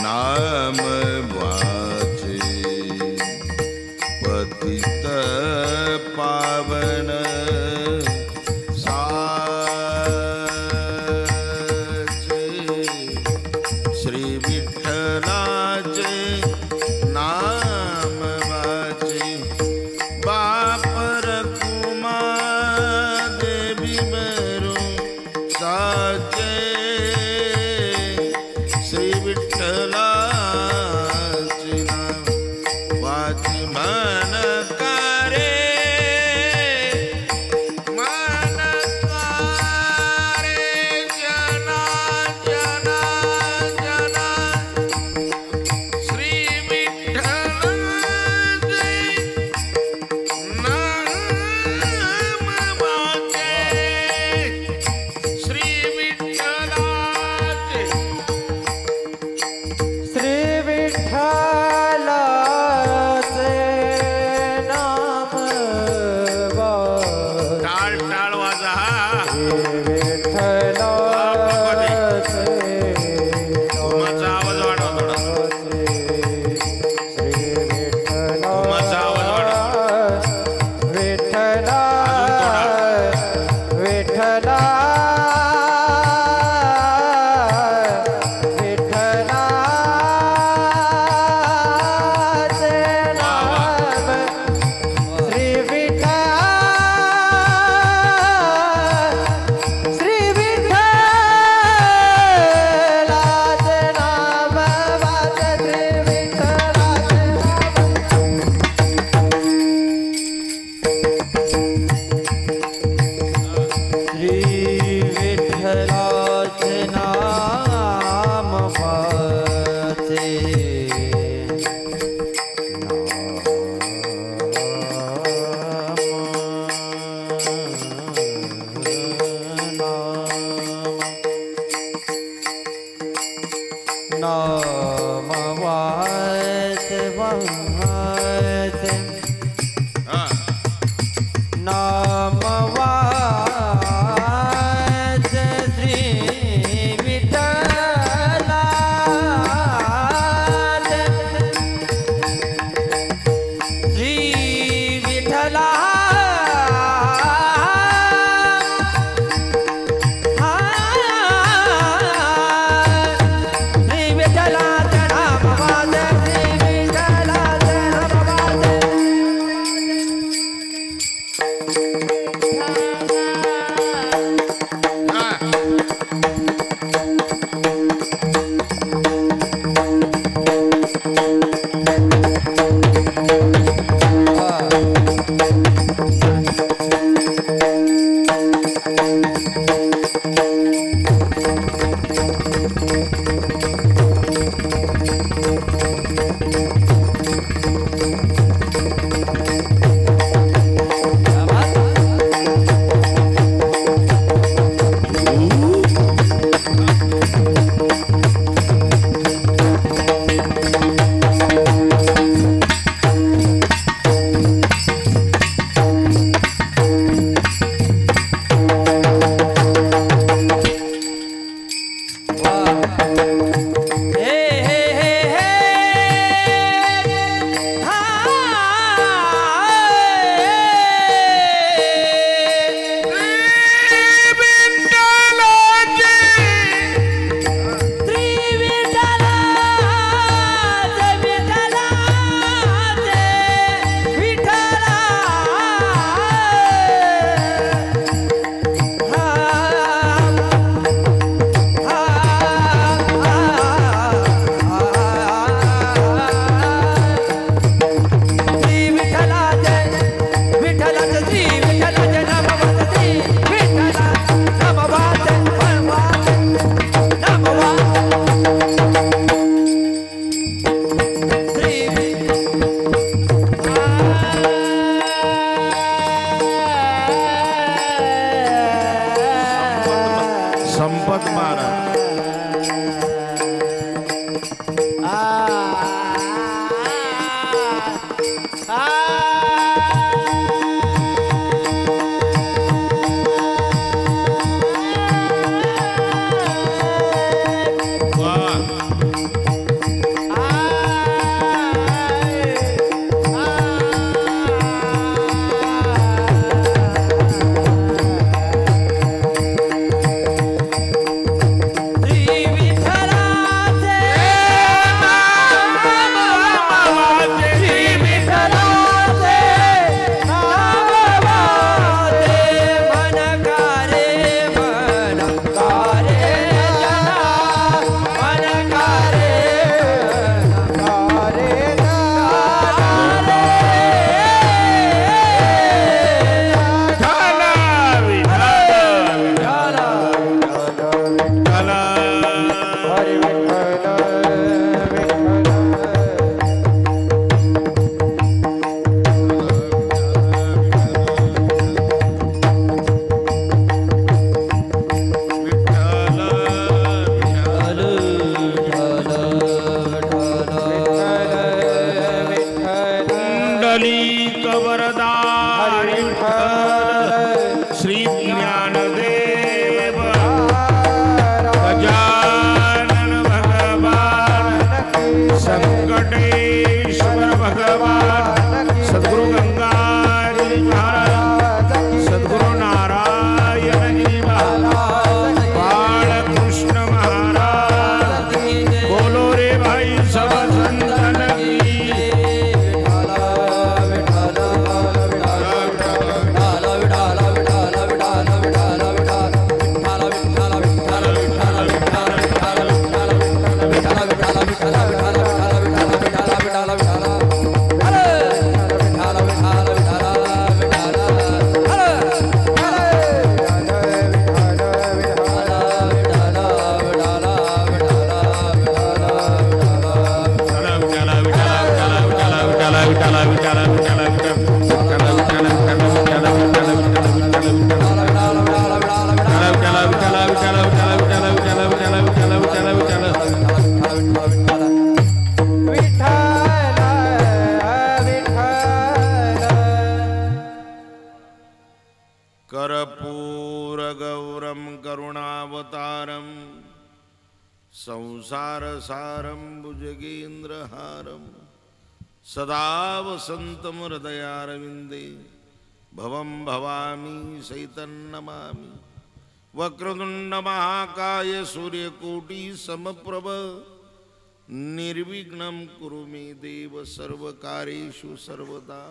नाम वाचे कर्पूरगौरं करुणावतारं संसारसारं भुजगेन्द्रहारं सदा वसन्तं हृदयारविन्दे भवं भवामि सहितं नमामि। वक्रतुण्ड महाकाय सूर्यकोटि समप्रभ निर्विघ्नं कुरु मे देव सर्वकार्येषु सर्वदा।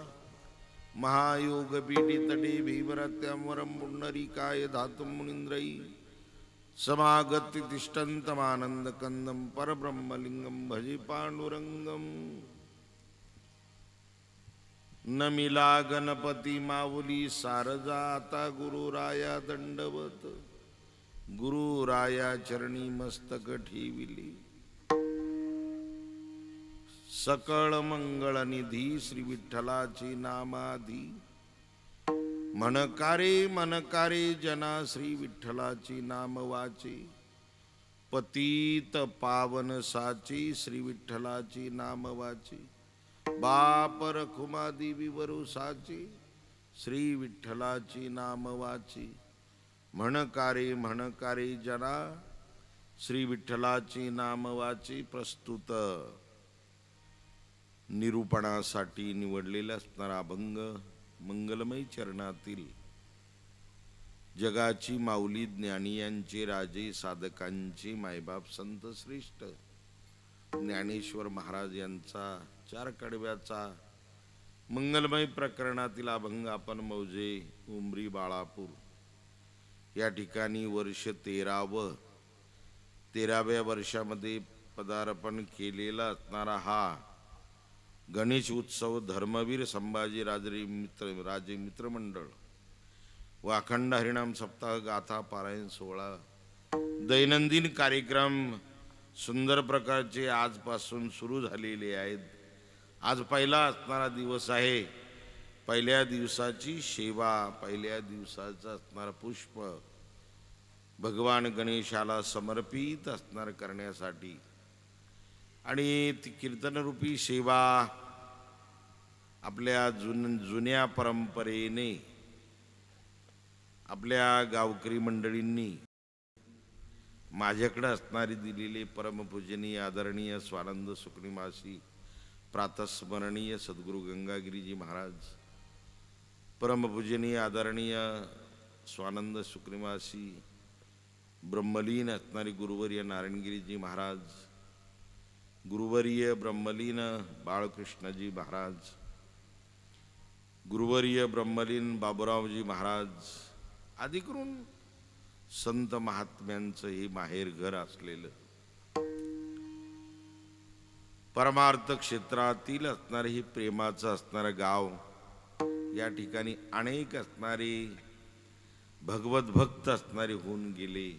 महायोगपीठितटे भीमरत्यां वरं पुण्डरीकाय धातुं मुनीन्द्रैः समागत्य तिष्ठन्तमानन्दकन्दं परब्रह्मलिङ्गं भजे पाण्डुरङ्गम्। न मिला गणपती माऊली सारजा आता गुरुराया दंडवत। गुरुराया चरणी मस्तक ठेविली सकळ मंगळ निधी श्री विठ्ठलाचे नामाधी। मनकारे जना श्री विठ्ठलाचे नाम वाचे। पतित पावन साचे श्री विठ्ठलाचे नाम वाचे। बाप रखुमादी विवरू साचे श्री विठ्ठलाचे नाम वाचे। म्हणकारे जना श्री विठ्ठलाचे नाम वाचे। प्रस्तुत निरूपणासाठी निवडलेला असणारा अभंग मंगलमय चरणातील जगाची माऊली ज्ञानी यांचे राजे साधकांचे मायबाप संत श्रेष्ठ ज्ञानेश्वर महाराज यांचा 4 कडव्याचा मंगलमय प्रकरणातील अभंग आपण मौजे उमरी बाळापूर या ठिकाणी वर्ष 13व्या वर्षामध्ये पदार्पण केलेला असणारा हा गणेश उत्सव धर्मवीर संभाजी राजे मित्र मंडळ व अखंड हरिनाम सप्ताह गाथा पारायण सोहळा दैनंदिन कार्यक्रम सुंदर प्रकारचे आजपासून सुरू झालेले आहेत। आज पहिला असणारा दिवस आहे। पहिल्या दिवसाची सेवा, पहिल्या दिवसाचा असणारा पुष्प भगवान गणेशाला समर्पित असणार करण्यासाठी आणि ती कीर्तनरूपी सेवा आपल्या जुन्या परंपरेने आपल्या गावकरी मंडळींनी माझ्याकडे असणारी दिलेले परमपूजनीय आदरणीय स्वानंद सुकणीमासी प्रातस्मरणीय सद्गुरू गंगागिरीजी महाराज, परमपूजनीय आदरणीय स्वानंद सुकणीमासी ब्रह्मलीन असणारे गुरुवर्य नारायणगिरीजी महाराज, गुरुवर्य ब्रह्मलीन बाळकृष्णजी महाराज, गुरुवर्य ब्रह्मलीन बाबूरावजी महाराज आदी करून संत महात्म्यांचं हे माहेर घर असलेलं परमार्थ क्षेत्रातील असणारे हे प्रेमाचं असणारं गाव। या ठिकाणी अनेक असणारे भगवत भक्त असणारे होऊन गेले।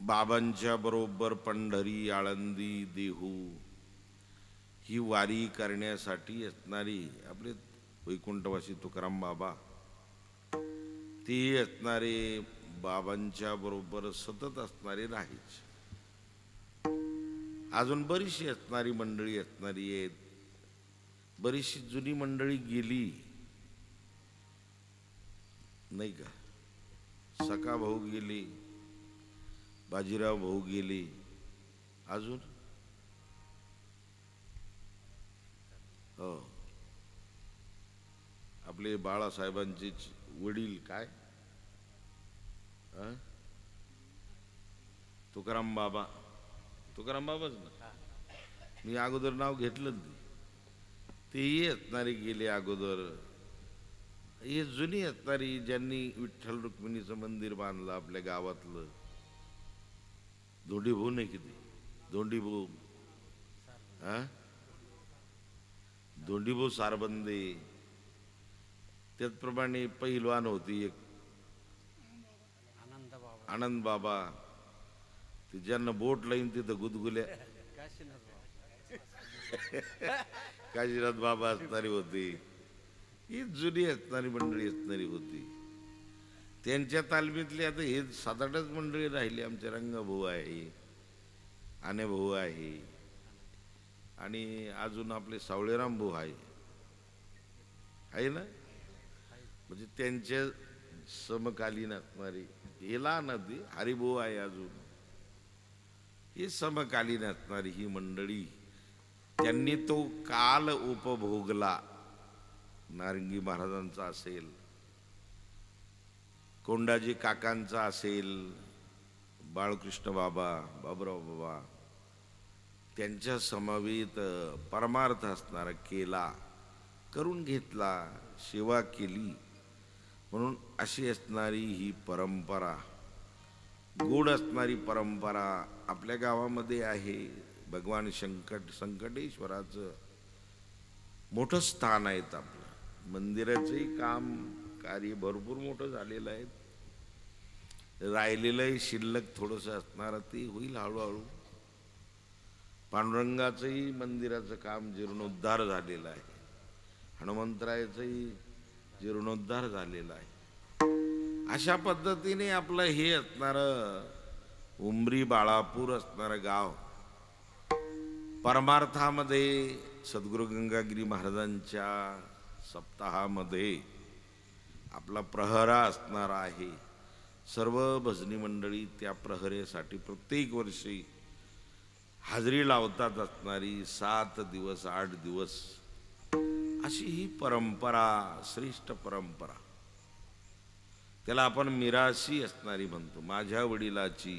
बाबांच्या बरोबर पंढरी आळंदी देहू ही वारी करण्यासाठी असणारी आपले वैकुंठवासी तुकाराम बाबा ते असणारे बाबांच्या बरोबर सतत असणारे राहायचे। अजून बरीचशी असणारी मंडळी असणारी आहेत। बरीचशी जुनी मंडळी गेली नाही का। सखा भाऊ गेले, बाजीराव भाऊ गेले, अजून हो आपले बाळासाहेबांचे वडील काय तुकाराम बाबाच ना। मी अगोदर नाव घेतलं तेही असणारे गेले अगोदर। हे जुनी असणारी ज्यांनी विठ्ठल रुक्मिणीचं मंदिर बांधलं आपल्या गावातलं धोंडी भाऊ नाही किती धोंडी भाऊ धोंडी भाऊ सारबंदे, त्याचप्रमाणे पहिलवान होती एक आनंद बाबा, ते ज्यांना बोट लाईन तिथं गुदगुल्या काशीनाथ बाबा असणारी होती। ही जुनी असणारी मंडळी असणारी होती। त्यांच्या तालमीतले आता हे 7-8च मंडळी राहिली। आमचे रंगभाऊ आहे, आने भाऊ आहे आणि अजून आपले सावळेराम भाऊ आहे ना। म्हणजे त्यांच्या समकालीन असणारी हेला नदी हरिभाऊ आहे अजून, हे समकालीन असणारी ही मंडळी, त्यांनी तो काल उपभोगला. नारंगी महाराजांचा असेल, कोंडाजी काकांचा असेल, बाळकृष्ण बाबा, बाबुराव बाबा, त्यांच्या समवेत परमार्थ असणारा केला, करून घेतला, सेवा केली. म्हणून अशी असणारी ही परंपरा, गोड असणारी परंपरा आपल्या गावामध्ये आहे. भगवान संकटेश्वराचं मोठं स्थान आहे. आपलं मंदिराचंही काम कार्य भरपूर मोठं झालेलं आहे. राहिलेलंही शिल्लक थोडंसं असणार, ते होईल हळूहळू. पांडुरंगाचंही मंदिराचं काम जीर्णोद्धार झालेलं आहे. हनुमंतरायाचंही जीर्णोद्धार झालेला आहे. अशा पद्धतीने आपलं हे असणारं उमरी बाळापूर असणारं गाव परमार्थामध्ये सद्गुरू गंगागिरी महाराजांच्या सप्ताहामध्ये आपला प्रहरा असणार आहे. सर्व भजनी मंडळी त्या प्रहरेसाठी प्रत्येक वर्षी हाजरी लावतात असणारी 7 दिवस 8 दिवस अशी ही परंपरा, श्रेष्ठ परंपरा. त्याला आपण मिराशी असणारी म्हणतो. माझ्या वडिलाची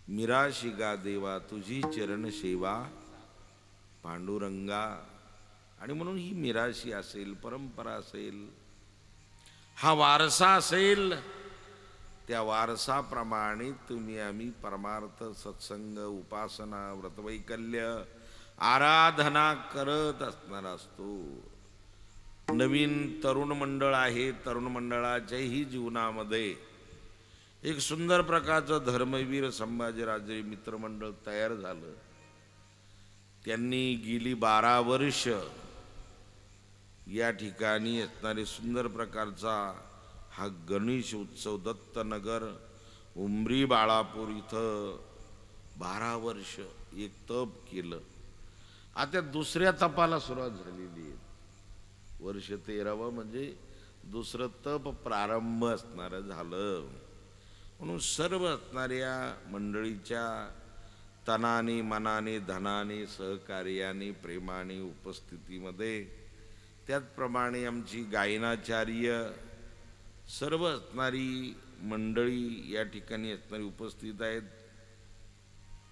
मिराशी गा देवा, तुझी चरण सेवा पांडुरंगा. आणि म्हणून ही मिराशी असेल, परंपरा असेल, हा वारसा असेल, त्या वारसाप्रमाणे तुम्ही आम्ही परमार्थ सत्संग उपासना व्रतवैकल्य आराधना करत असणार असतो. नवीन तरुण मंडळ आहे, तरुण मंडळाच्याही जीवनामध्ये एक सुंदर प्रकारचं धर्मवीर संभाजीराजे मित्रमंडळ तयार झालं. त्यांनी गेली 12 वर्ष या ठिकाणी असणारे सुंदर प्रकारचा हा गणेश उत्सव दत्तनगर उमरी बाळापूर इथं 12 वर्ष एक तप केलं. आता दुसऱ्या तपाला सुरुवात झालेली आहे. वर्ष 13वं म्हणजे दुसरं तप प्रारंभ असणारं झालं. म्हणून सर्व असणाऱ्या मंडळीच्या तनाने मनाने धनाने सहकार्याने प्रेमाने उपस्थितीमध्ये, त्याचप्रमाणे आमची गायनाचार्य सर्व असणारी मंडळी या ठिकाणी असणारी उपस्थित आहेत.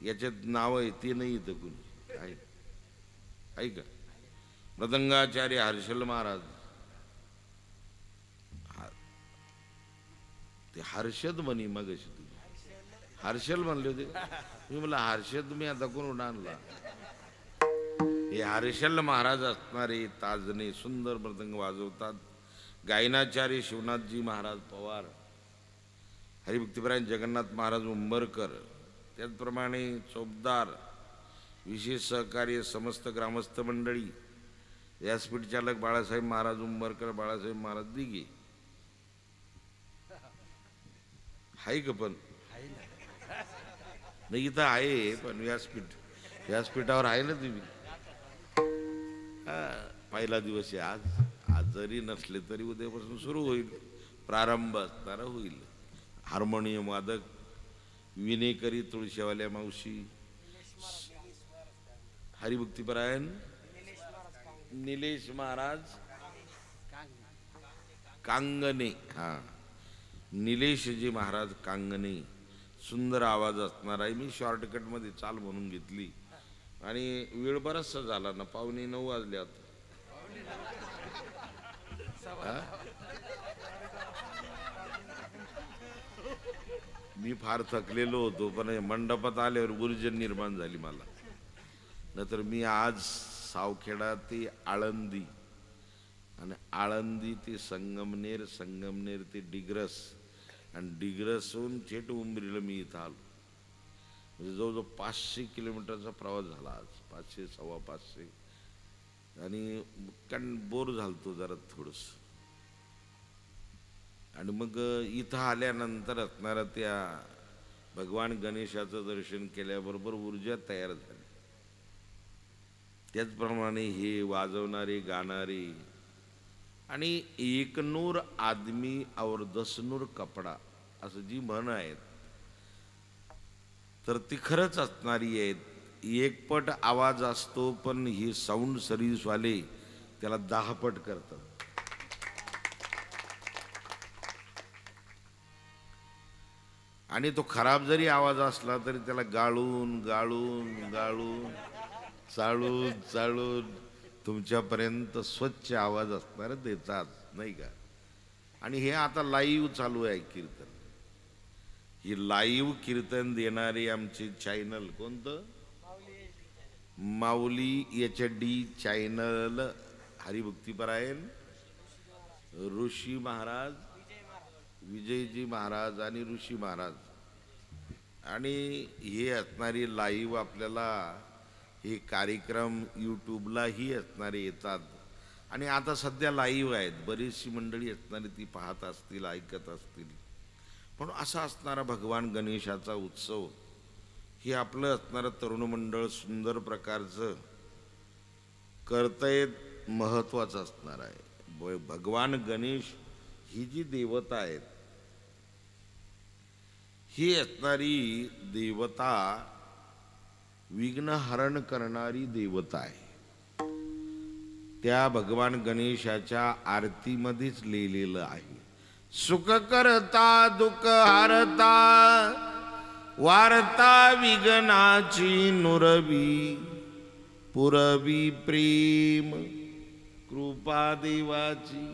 याच्यात नावं येते नाही इथं कुणी आहे का? मृदंगाचार्य हर्षल महाराज, ते हर्षद म्हणी मग हर्षल म्हणले होते. मी म्हणलं हर्षद मी आता कोण आणला. हे हर्षल महाराज असणारे ताजने सुंदर मृदंग वाजवतात. गायनाचार्य शिवनाथजी महाराज पवार, हरिभक्तीपरायण जगन्नाथ महाराज उंबरकर, त्याचप्रमाणे चोपदार, विशेष सहकार्य समस्त ग्रामस्थ मंडळी, व्यासपीठ चालक बाळासाहेब महाराज उंबरकर, बाळासाहेब महाराज दिघे. हाय का? पण नाही इथं आहे, पण व्यासपीठावर आहे ना तुम्ही. पहिला दिवस आहे आज जरी नसले तरी उद्यापासून सुरू होईल, प्रारंभ असणारा होईल. हार्मोनियम वादक विनेकरी तुळशीवाल्या मावशी, हरिभक्तीपरायण निलेश महाराज कांगणे, निलेशजी महाराज कांगणे, सुंदर आवाज असणार आहे. मी शॉर्टकटमध्ये चाल म्हणून घेतली आणि वेळ बराचसा झाला ना, 8:45 वाजले आता. मी फार थकलेलो होतो, पण मंडपात आल्यावर ऊर्जा निर्माण झाली मला. नंतर मी आज सावखेडा ते आळंदी आणि आळंदी ते संगमनेर, संगमनेर ते डिग्रस आणि डिग्रसहून थेट उंबरीला मी इथं आलो. म्हणजे जवळजवळ 500 किलोमीटरचा प्रवास झाला आज, 500 सव्वा 500. आणि कारण बोर झालतो जरा थोडंसं. आणि मग इथं आल्यानंतर असणारा त्या भगवान गणेशाचं दर्शन केल्याबरोबर ऊर्जा तयार झाली. त्याचप्रमाणे हे वाजवणारे गाणारे आणि एक नूर आदमी और 10 नूर कपडा असं जी म्हण आहेत तर ती खरंच असणारी आहेत. एकपट आवाज असतो पण ही साऊंड सर्व्हिसवाले त्याला 10 पट करतात. आणि तो खराब जरी आवाज असला तरी त्याला गाळून गाळून गाळून चाळून चाळून तुमच्यापर्यंत स्वच्छ आवाज असणार देतात, नाही का. आणि हे आता लाईव्ह चालू आहे कीर्तन. ही लाईव्ह कीर्तन देणारे आमचे चॅनल कोणतं, माऊली HD चॅनल, हरिभक्तीपरायण ऋषी महाराज, विजयजी महाराज आणि ऋषी महाराज. आणि हे असणारी लाईव्ह आपल्याला हे कार्यक्रम यूट्यूबलाही असणारे येतात. आणि आता सध्या लाईव्ह आहेत, बरीचशी मंडळी असणारी ती पाहत असतील, ऐकत असतील. पण असा असणारा भगवान गणेशाचा उत्सव हे आपलं असणारं तरुण मंडळ सुंदर प्रकारचं करतंय, महत्त्वाचं असणार आहे. भगवान गणेश ही जी देवता आहेत, ही असणारी देवता विघ्नहरण करणारी देवता आहे. त्या भगवान गणेशाच्या आरतीमध्येच लिहिलेलं आहे, सुख करता दुःख हरता वार्ता विघ्नाची नुरवी पुरवी प्रेम कृपा देवाची.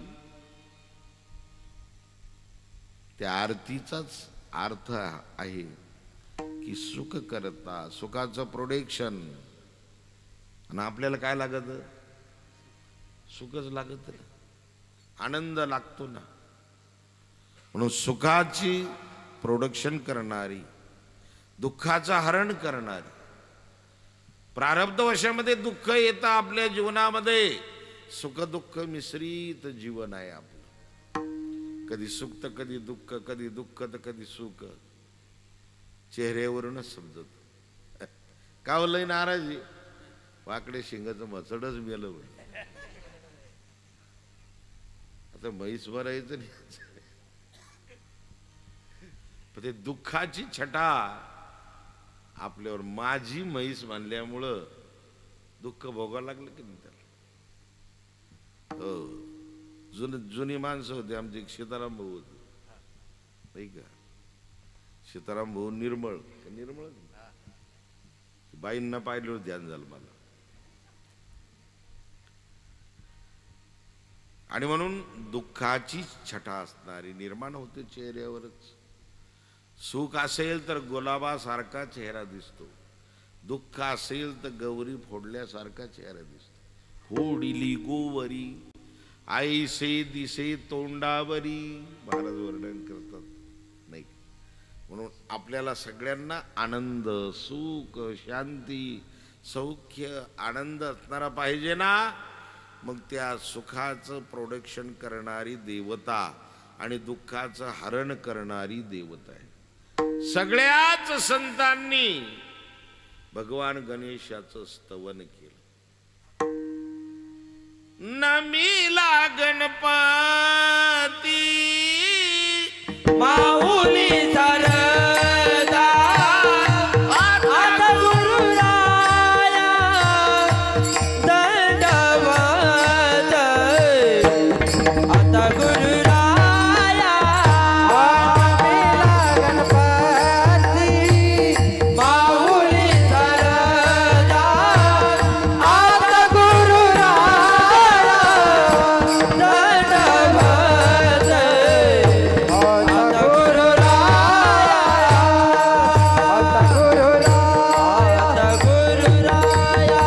त्या आरतीचाच अर्थ आहे की सुख करता, सुखाचं प्रोडक्शन. आणि आपल्याला काय लागत, सुखच लागत, आनंद लागतो ना. म्हणून सुखाची प्रोडक्शन करणारी, दुःखाचं हरण करणारी. प्रारब्ध वशामध्ये दुःख येतं आपल्या जीवनामध्ये, सुख दुःख मिश्रित जीवन आहे आपलं. कधी सुख तर कधी दुःख, कधी दुःख तर कधी सुख. चेहऱ्यावरूनच समजत. का लय नाराजी, वाकडे शिंगाचं मचडच मेलं. आता म्हैस भरायचं नाही. पण ते दुःखाची छटा आपल्यावर, माझी म्हैस मानल्यामुळं दुःख भोगावं लागलं की नाही त्याला. हो, जुनी माणसं होते आमचे. एक सीताराम भाऊ होते, नाही का. सीताराम भाऊ निर्मळ निर्मळ बाईंना पाहिल्यावर ध्यान झालं मला. आणि म्हणून दुःखाची छटा असणारी निर्माण होते चेहऱ्यावरच. सुख असेल तर गुलाबासारखा चेहरा दिसतो, दुःख असेल तर गौरी फोडल्यासारखा चेहरा दिसतो. फोडिली गोवरी आईसे दिसे तोंडावरी, महाराज वर्णन करतात, नाही. म्हणून आपल्याला सगळ्यांना आनंद, सुख, शांती, सौख्य, आनंद असणारा पाहिजे ना. मग त्या सुखाचं प्रोडक्शन करणारी देवता आणि दुःखाचं हरण करणारी देवता आहे. सगळ्याच संतांनी भगवान गणेशाचं स्तवन केलं. नमिला गणपती माऊली सरदा आता गुरुराया दंडवत, आता गुरुराया नमिला गणपती माऊली सरदा आता गुरुराया दंडवत, आता गुरुराया, आता गुरुराया.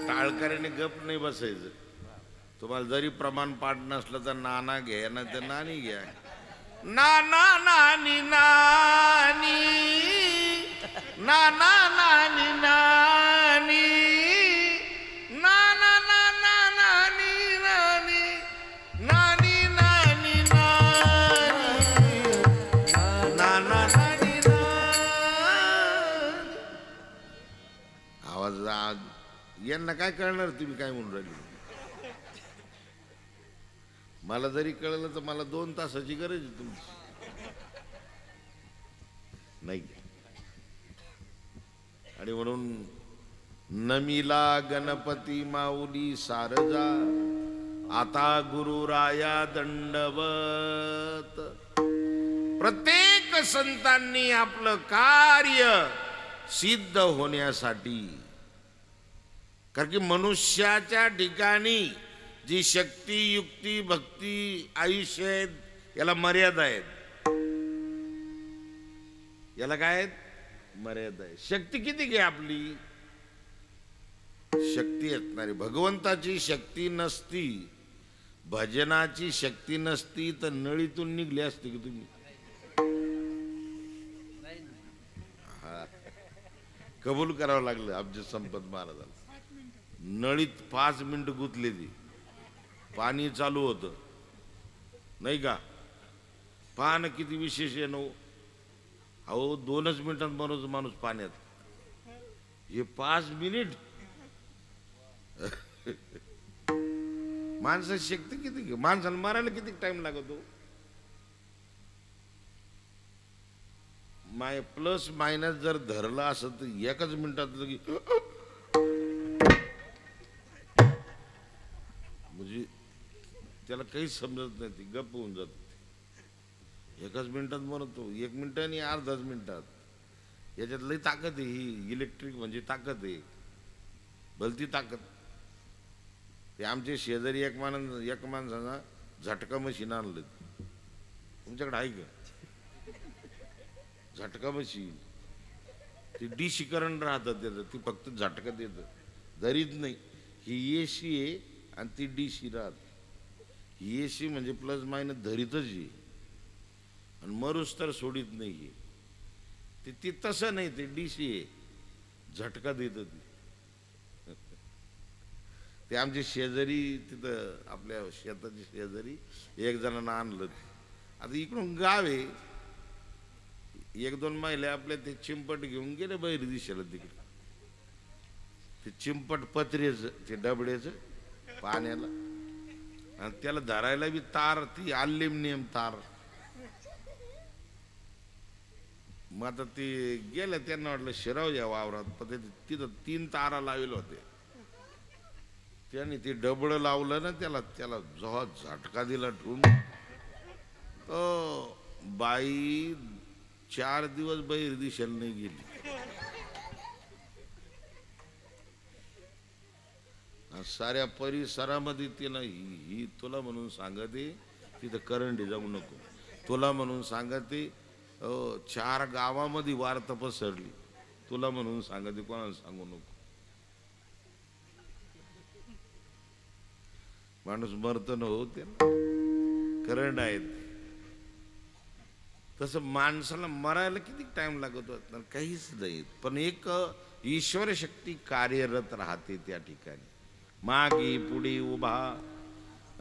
टाळकऱ्याने गप नाही बसायचं. तुम्हाला जरी प्रमाण पाठ नसलं तर नाना घ्या, ना तर नानी घ्या. नाना नानी नानी, नाना नानी नानी, नाना नाना नानी नानी, नानी नानी नानी, नाना नानी नानी. आवाज यांना काय कळणार तुम्ही काय म्हणून राहिले. मला जरी कळलं तर मला 2 तासाची गरज आहे तुमची नाही. आणि म्हणून नमिला गणपती माऊली सारजा आता गुरुराया दंडवत. प्रत्येक संतांनी आपलं कार्य सिद्ध होण्यासाठी, कारण की मनुष्याच्या ठिकाणी जी शक्ती युक्ती भक्ती आयुष्य आहेत याला मर्यादा आहेत. याला काय आहेत? मर्यादा आहे. शक्ती किती घे आपली? शक्ती असणारी भगवंताची शक्ती नसती, भजनाची शक्ती नसती तर नळीतून निघली असती की तुम्ही? कबूल करावं लागलं आमचे संपत महाराजांना. नळीत 5 मिनिट गुंतले ती, पाणी चालू होतं नाही का? पान किती विशेष आहे नो. अहो 2च मिनिटात माणूस पाण्यात, हे 5 मिनिट. माणसाची शक्ती किती, माणसाला मारायला किती टाइम लागतो? प्लस मायनस जर धरला असं तर 1च मिनिटात लगी म्हणजे त्याला काहीच समजत नाही, ती गप्प होऊन जात. 1च मिनिटात म्हणतो, 1 मिनिट आणि अर्धाच मिनिटात. याच्यात लई ताकद आहे. ही इलेक्ट्रिक म्हणजे ताकद आहे, भलती ताकद. ते आमचे शेजारी एक माणसानं झटका मशीन आणलं. तुमच्याकडे आहे का झटका मशीन? ती डिश करंट राहतात त्याचं, ती फक्त झटका देतं, धरीत नाही. ही एसी आहे आणि ती डिशी राहत. ही एसी म्हणजे प्लस मायनस धरीतच आहे आणि मरूस तर सोडित नाही. ती तसं नाही, ते डिशी आहे, झटका देत ती. ते आमचे शेजारी तिथं आपल्या शेताच्या शेजारी एक जणांना आणलं. आता इकडून गाव आहे, 1-2 महिला आपल्या ते चिंपट घेऊन गेले बाहेर दिशेला तिकडे. ते चिंपट पत्र्याचं ते डबड्याचं पाण्याला, आणि त्याला धरायला बी तार, ती अल्युमिनियम तार. मग आता ते गेलं, त्यांना वाटलं शिराव या वावरात, पण तिथं 3 तारा लावले होते. त्याने ते डबडं लावलं ना, त्याला जेव्हा झटका दिला ठेवून, बाई 4 दिवस बाहेर दिशेला नाही गेली. साऱ्या परिसरामध्ये तिनं ही तुला म्हणून सांगते, तिथं करंडी जाऊ नको, तुला म्हणून सांगते. 4 गावामध्ये वार्ता पसरली, तुला म्हणून सांगते, कोणाला सांगू नको. माणूस मरत न हो, त्याला करंट आहेत. तसं माणसाला मरायला किती टाइम लागत होता? काहीच नाही. पण एक ईश्वर शक्ती कार्यरत राहते त्या ठिकाणी. मागे पुढे उभा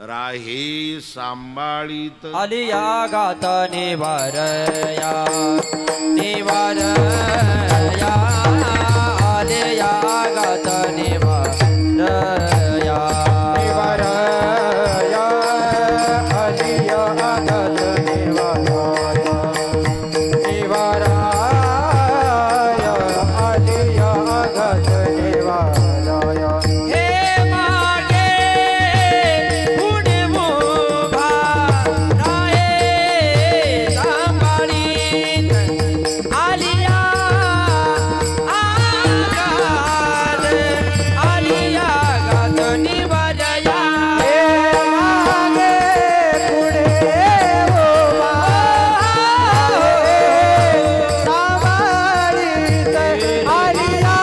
राहे सांभाळीत. आलिया गात निवारया निवारया, आलिया गात निवारया निवारया, आलिया गात निवारया निवारया, आलिया गात निवारया. हे मागे पुढे उभा राहे सांभाळीत, आलिया गात, आलिया गात निवारया. हे मागे पुढे उभा सांभाळीत, आलिया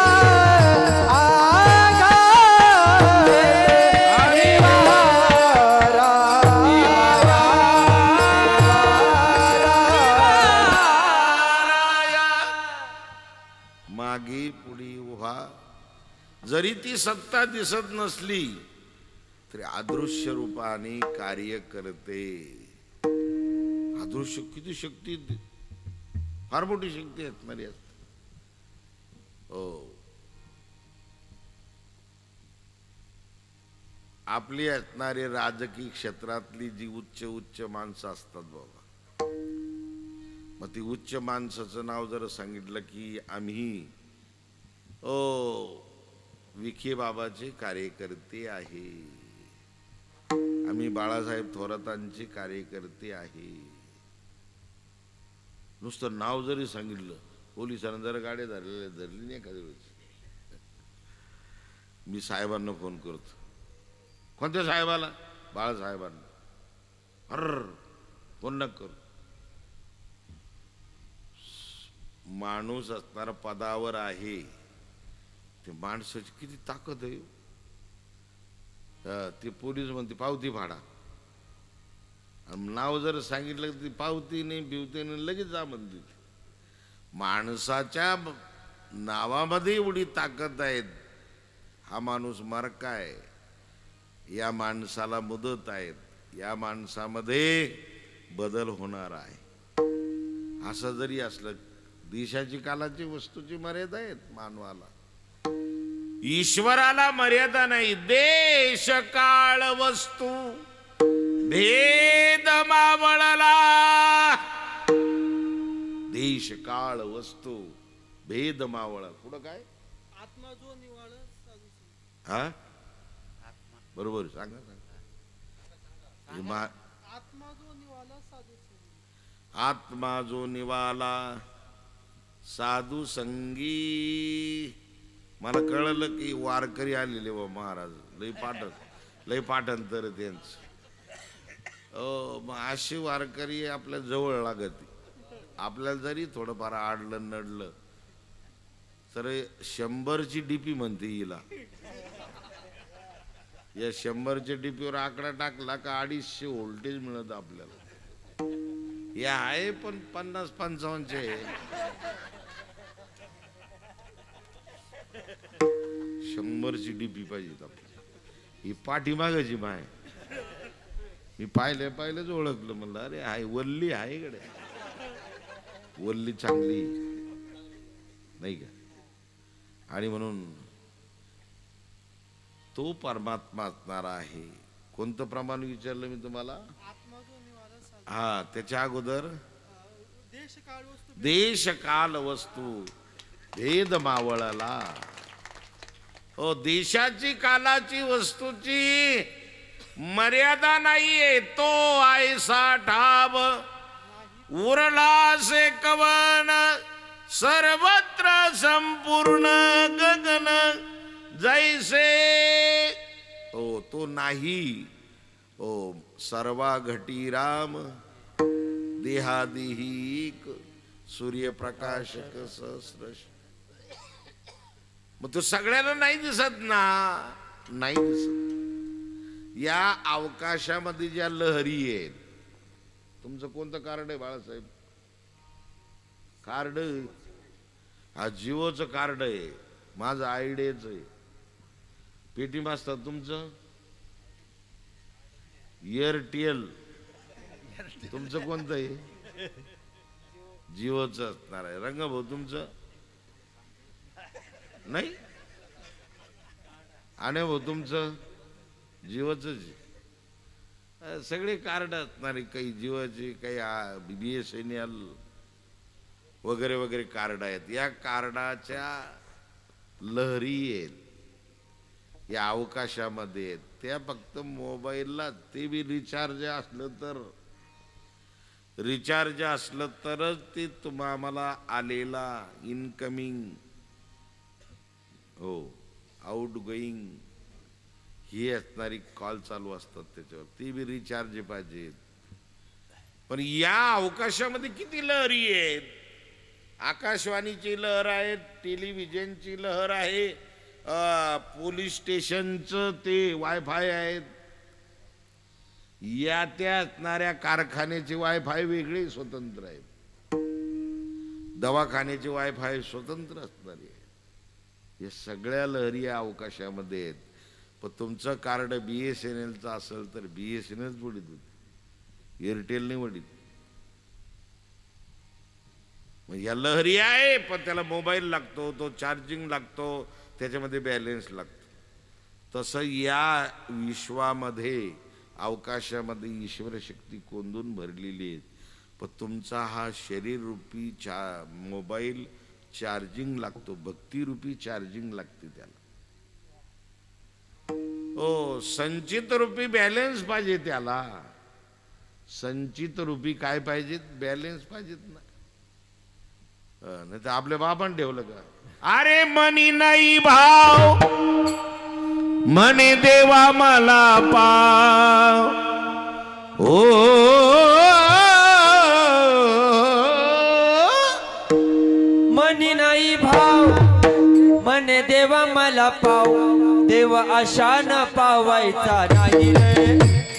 मागे पुढे उभा. जरी ती सत्ता दिसत नसली तरी अदृश्य रूपाने कार्य करते. अदृश्य किती शक्ती, फार मोठी शक्ती असणारी असते. हो, आपली असणारी राजकीय क्षेत्रातली जी उच्च उच्च माणसं असतात बाबा, मग ती उच्च माणसाचं नाव जर सांगितलं की आम्ही विखे बाबाचे कार्यकर्ते आहे, आम्ही बाळासाहेब थोरातांचे कार्यकर्ते आहे, नुसतं नाव जरी सांगितलं, पोलिसांना जर गाड्या धरली नाही एखाद्या वेळेस, मी साहेबांना फोन करतो. कोणत्या साहेबाला? बाळासाहेबांना. फोन न करू. माणूस असणारा पदावर आहे, ते माणसाची किती ताकद आहे. ते पोलीस म्हणते पावती फाडा, नाव जर सांगितलं ती पावती नाही बिवती नाही लगेच जा म्हणते. माणसाच्या नावामध्ये एवढी ताकद आहे. हा माणूस मरका आहे, या माणसाला मुदत आहेत, या माणसामध्ये बदल होणार आहे. असं जरी असलं, देशाची कालाची वस्तूची मर्यादा आहेत मानवाला, ईश्वराला मर्यादा नाही. देश काळ वस्तू भेद मावळला, देश काळ वस्तू भेद मावळा. पुढं काय? आत्मा जो निवाळ साधू. हा बरोबर सांगा सांगा. आत्मा जो निवाला साधू, आत्मा जो निवाला साधू संगी. मला कळलं की वारकरी आलेले व महाराज लय पाठांतर त्यांचं. मग अशी वारकरी आपल्या जवळ लागत. आपल्याला जरी थोडंफार आडलं नडलं तर 100ची डीपी म्हणते हिला. या 100च्या डीपीवर आकडा टाकला का 250 व्होल्टेज मिळत आपल्याला. हे आहे पण 50-55चे. 100ची डीपी पाहिजे आपल्याला. ही पाठीमागाची माय. मी पाहिलंच ओळखलं. म्हणलं अरे हाय वल्ली आहे कडे, वल्ली चांगली नाही का. आणि म्हणून तो परमात्मा असणारा आहे. कोणतं प्रमाण विचारलं मी तुम्हाला? आत्मा जो निवाला साधू. हा, त्याच्या अगोदर देश काळ वस्तू, देश काल वस्तू भेद मावळला. देशाची कालाची वस्तूची मर्यादा नाहीये. तो आयसा ठाव उरला से कवन, सर्वत्र संपूर्ण गगन जैसे. तो नाही. सर्वा घटी राम देहादिक सूर्यप्रकाशक सहस्रश. मग तो सगळ्याला नाही दिसत ना, नाही दिसत. या अवकाशामध्ये ज्या लहरी आहेत. तुमचं कोणतं कार्ड आहे बाळासाहेब? कार्ड? हा जिओचं कार्ड आहे, माझं आयडियाचं आहे. पेटी मास्तर तुमचं? एअरटेल. तुमचं कोणतं आहे? जिओचं असणार आहे. रंगभाऊ तुमचं नाही? आणि भाऊ तुमचं जिओच. सगळे कार्ड असणारे, काही जिओचे, काही BSNL वगैरे वगैरे कार्ड आहेत. या कार्डाच्या लहरी आहेत या अवकाशामध्ये आहेत. त्या फक्त मोबाईलला, ते बी रिचार्ज असलं तरच ते तुम्हाला आलेला इनकमिंग आउट गोईंग ही असणारी कॉल चालू असतात त्याच्यावर. ती बी रिचार्ज पाहिजे. पण या अवकाशामध्ये किती लहरी आहेत. आकाशवाणीची लहर आहे, टेलिव्हिजनची लहर आहे, पोलीस स्टेशनचं ते वायफाय आहेत. या त्या असणाऱ्या कारखान्याचे वायफाय वेगळे स्वतंत्र आहेत, दवाखान्याचे वायफाय स्वतंत्र असणारे. या सगळ्या लहरी या अवकाशामध्ये आहेत. पण तुमचं कार्ड BSNLचं असेल तर BSNL वडीत होती, एअरटेल नाही वडीत. मग या लहरी आहे, पण त्याला मोबाईल लागतो, तो चार्जिंग लागतो, त्याच्यामध्ये बॅलन्स लागतो. तसं या विश्वामध्ये अवकाशामध्ये ईश्वर शक्ती कोंदून भरलेली आहे. पण तुमचा हा शरीर रूपी मोबाईल चार्जिंग लागतो, भक्ती रूपी चार्जिंग लागते त्याला. हो, संचित रूपी बॅलन्स पाहिजे त्याला. संचित रूपी काय पाहिजेत? बॅलन्स पाहिजेत ना. नाही तर आपल्या बाबांनी ठेवलं का? अरे मनी नाही भाव म्हणे देवा मला पाव. ओ मनी नाही भाव म्हणे देवा मला पाव. देव अशान पावायचा नाही रे,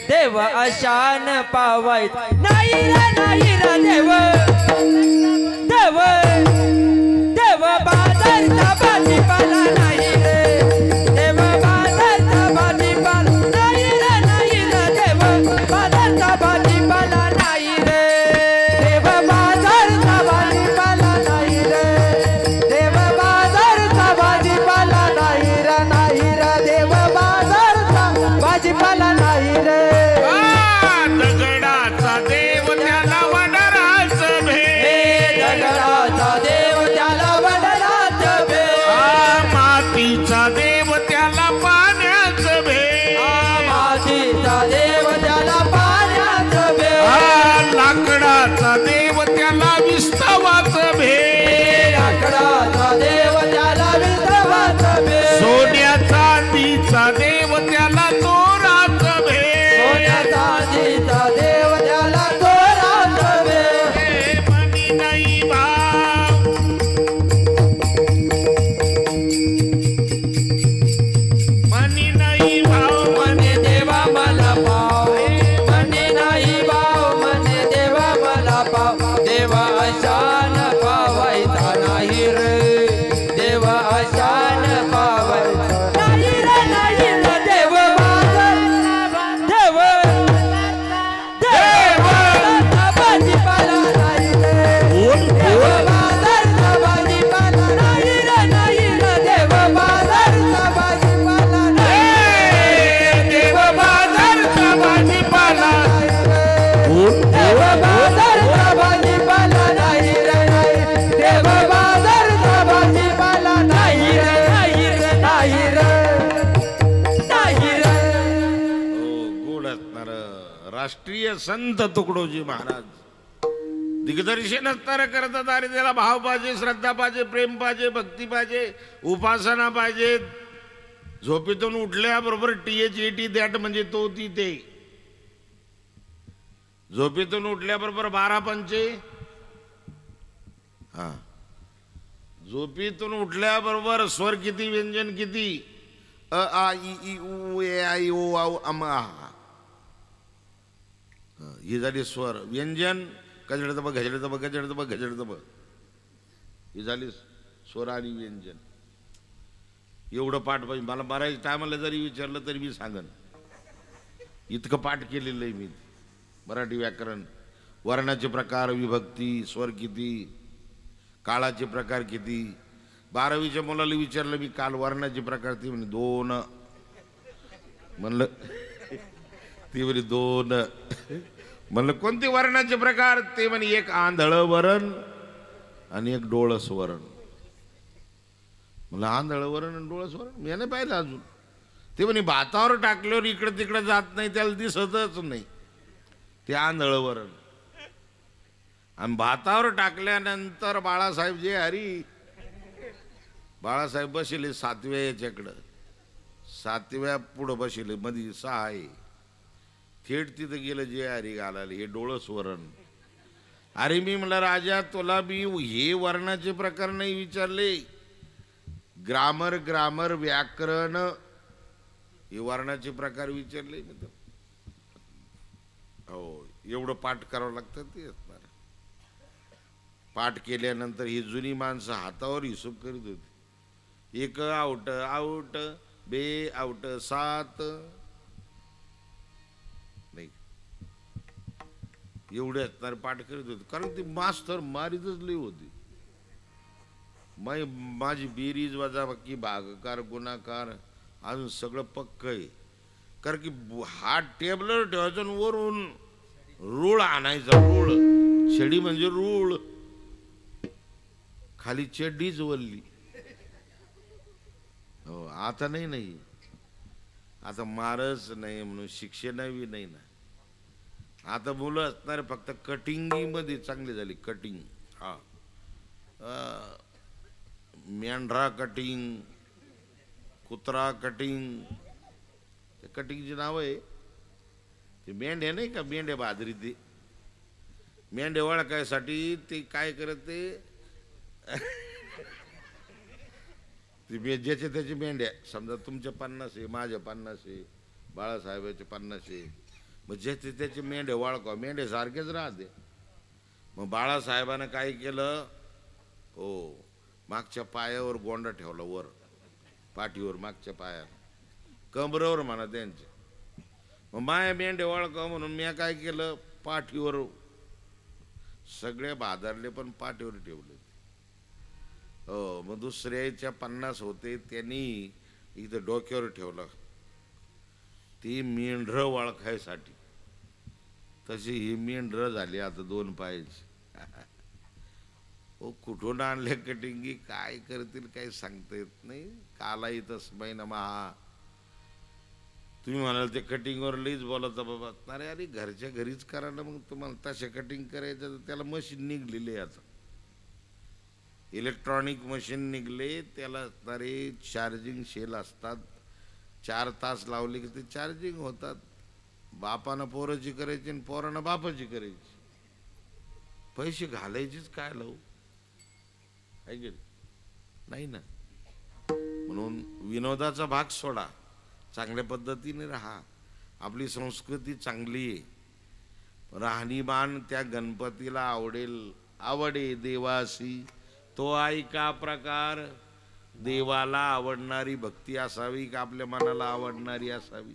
देव अशान पावायचा नाही रे, नाही रे. देव देव देव बाजारचा भाजीपाला नाही रे, देव बाजारचा भाजीपाला नाही रे, नाही रे. देव बाजारचा भाजीपाला नाही रे, देव बाजारचा भाजीपाला नाही रे, देव बाजारचा भाजीपाला नाही रे, नाही रे. देव बाजारचा भाजीपाला नाही रे. दगडाचा देव त्याला वडाराच भेट, दगडाचा देव त्याला वडाराच भेट, मातीचा देव त्याला पाण्याच भेट, मातीचा देव त्याला पाण्याच भेट, लाकडाचा देव त्याला विस्तवाच भेट, लाकडाचा देव त्याला विस्तवाच भेट, सोन्या चांदीचा देव त्याला चोराच भेट, सोन्या चांदीचा देव त्याला चोराच भेट. हे मनी नाही भाव मनी नाही भाव म्हणे देवा मला पाव, म्हणे नाही भाव म्हणे देवा मला पाव. देवा अशान पावायचा नाही रे, देवा अशान पावायचा नाही रे, नाही रे. देव बाजार देव देव बाजारचा भाजीपाला नाही रे, देव बाजारचा भाजीपाला नाही रे, नाही रे. देव बाजारचा भाजीपाला नाही रे, देव बाजारचा भाजीपाला देव बाजारचा भाजीपाला नाही रे, नाही. देव बाजारचा भाजीपाला नाही रे, नाही रे, नाही रे, नाही रे. गोड असणार राष्ट्रीय संत तुकडोजी महाराज, दिग्दर्शन असणार कर्तधारी. त्याला भाव पाहिजे, श्रद्धा पाहिजे, प्रेम पाहिजे, भक्ती पाहिजे, उपासना पाहिजे. झोपेतून उठल्याबरोबर THET दॅट म्हणजे तो ती ते. झोपेतून उठल्याबरोबर 12 पंचे. हा, झोपेतून उठल्याबरोबर स्वर किती, व्यंजन किती? अ आ इ ई उ ए आई ओ औ अम आ. ही झाली स्वर. व्यंजन गजडत बघ, गजडत बघ, गजडत बघ, गजडत बघ. ही झाली स्वर आणि व्यंजन. एवढं पाठ पाहिजे मला. बऱ्याच टायमाला जरी विचारलं तरी मी सांगन, इतकं पाठ केलेलं आहे मी. मराठी व्याकरण, वर्णाचे प्रकार, विभक्ती, स्वर किती, काळाचे प्रकार किती. 12वीच्या मुलाला विचारलं मी काल वर्णाचे प्रकार, ती म्हणे 2. म्हणलं ती म्हणे 2. म्हणलं कोणते वर्णाचे प्रकार? ते म्हणे एक आंधळ वरण आणि एक डोळस वरण. म्हणलं आंधळ वरण आणि डोळस वरण मी नाही पाहिलं अजून. ते म्हणे भातावर टाकल्यावर इकडं तिकडं जात नाही, त्याला दिसतच नाही, ते आंधळ वरण. आणि भातावर टाकल्यानंतर बाळासाहेब जे हरी, बाळासाहेब बसले 7व्या याच्याकडं, 7व्या पुढं बसले, मध्ये 6 आहे. थेट तिथं गेलं जे हरी घालायला, हे डोळस वरण. अरे मी म्हणलं राजा तुला मी हे वर्णाचे प्रकार नाही विचारले, ग्रामर ग्रामर व्याकरण हे वर्णाचे प्रकार विचारले. हो, एवढं पाठ करावं लागतं ते असणार. पाठ केल्यानंतर ही जुनी माणसं हातावर हिशोब करीत होती. 1 आउट आउट, 2 आउट 7 नाही, एवढे असणार पाठ करीत होते. कारण ती मास्तर मारीतच लई होती. माझी बेरीज वजाबाकी भागाकार गुणाकार अजून सगळं पक्क आहे. कारण की हात टेबलवर ठेवायचा आणि वरून रूळ आणायचा. रूळ, छडी म्हणजे रूळ. खाली चड्डीच वल्ली. हो, आता नाही. आता मारच नाही म्हणून शिक्षणही नाही ना. आता मुलं असणार फक्त कटिंगमध्ये चांगली झाली. कटिंग, हा, मेंढरा कटिंग, कुत्रा कटिंग, ते कटिंगची नाव आहे. ते मेंढ्या नाही का, मेंढ्या बाजरी, ते मेंढ्या ओळखायसाठी ते काय करते, ते ज्याचे त्याचे मेंढ्या, समजा तुमच्या 50 आहे, माझ्या 50 आहे, बाळासाहेबाचे 50 आहे, मग ज्याचे त्याचे मेंढे ओळखा. मेंढे सारखेच राहते. मग बाळासाहेबानं काय केलं, हो, मागच्या पायावर गोंडा ठेवला, वर पाठीवर, मागच्या पायावर, कमरेवर म्हणा त्यांच्या. मग माया मेंढे ओळखा म्हणून मी काय केलं, पाठीवर सगळे बाजारले पण पाठीवर ठेवले. हो, मग दुसऱ्याच्या 50 होते, त्यांनी इथं डोक्यावर ठेवलं, ती मेंढरं ओळखायसाठी. तशी ही मेंढरं झाली आता 2 पायाची. हो, कुठून आणले कटिंगी, काय करतील काही सांगता येत नाही. कालाही तस्मै नमः. तुम्ही म्हणाल ते कटिंगवर लईच बोलता बाबा. अरे घरच्या घरीच करा ना. मग तुम्हाला तसे कटिंग करायचं तर त्याला मशीन निघलेले, आता इलेक्ट्रॉनिक मशीन निघले. त्याला असणारे चार्जिंग शेल असतात. 4 तास लावले की ते चार्जिंग होतात. बापानं पोराची करायची आणि पोरानं बापाची करायची. पैसे घालायचीच काय लावू, आहे की नाही ना. म्हणून विनोदाचा भाग सोडा, चांगल्या पद्धतीने राहा. आपली संस्कृती चांगली आहे. राहणीमान त्या गणपतीला आवडे देवासी तो ऐका प्रकार. देवाला आवडणारी भक्ती असावी का आपल्या मनाला आवडणारी असावी?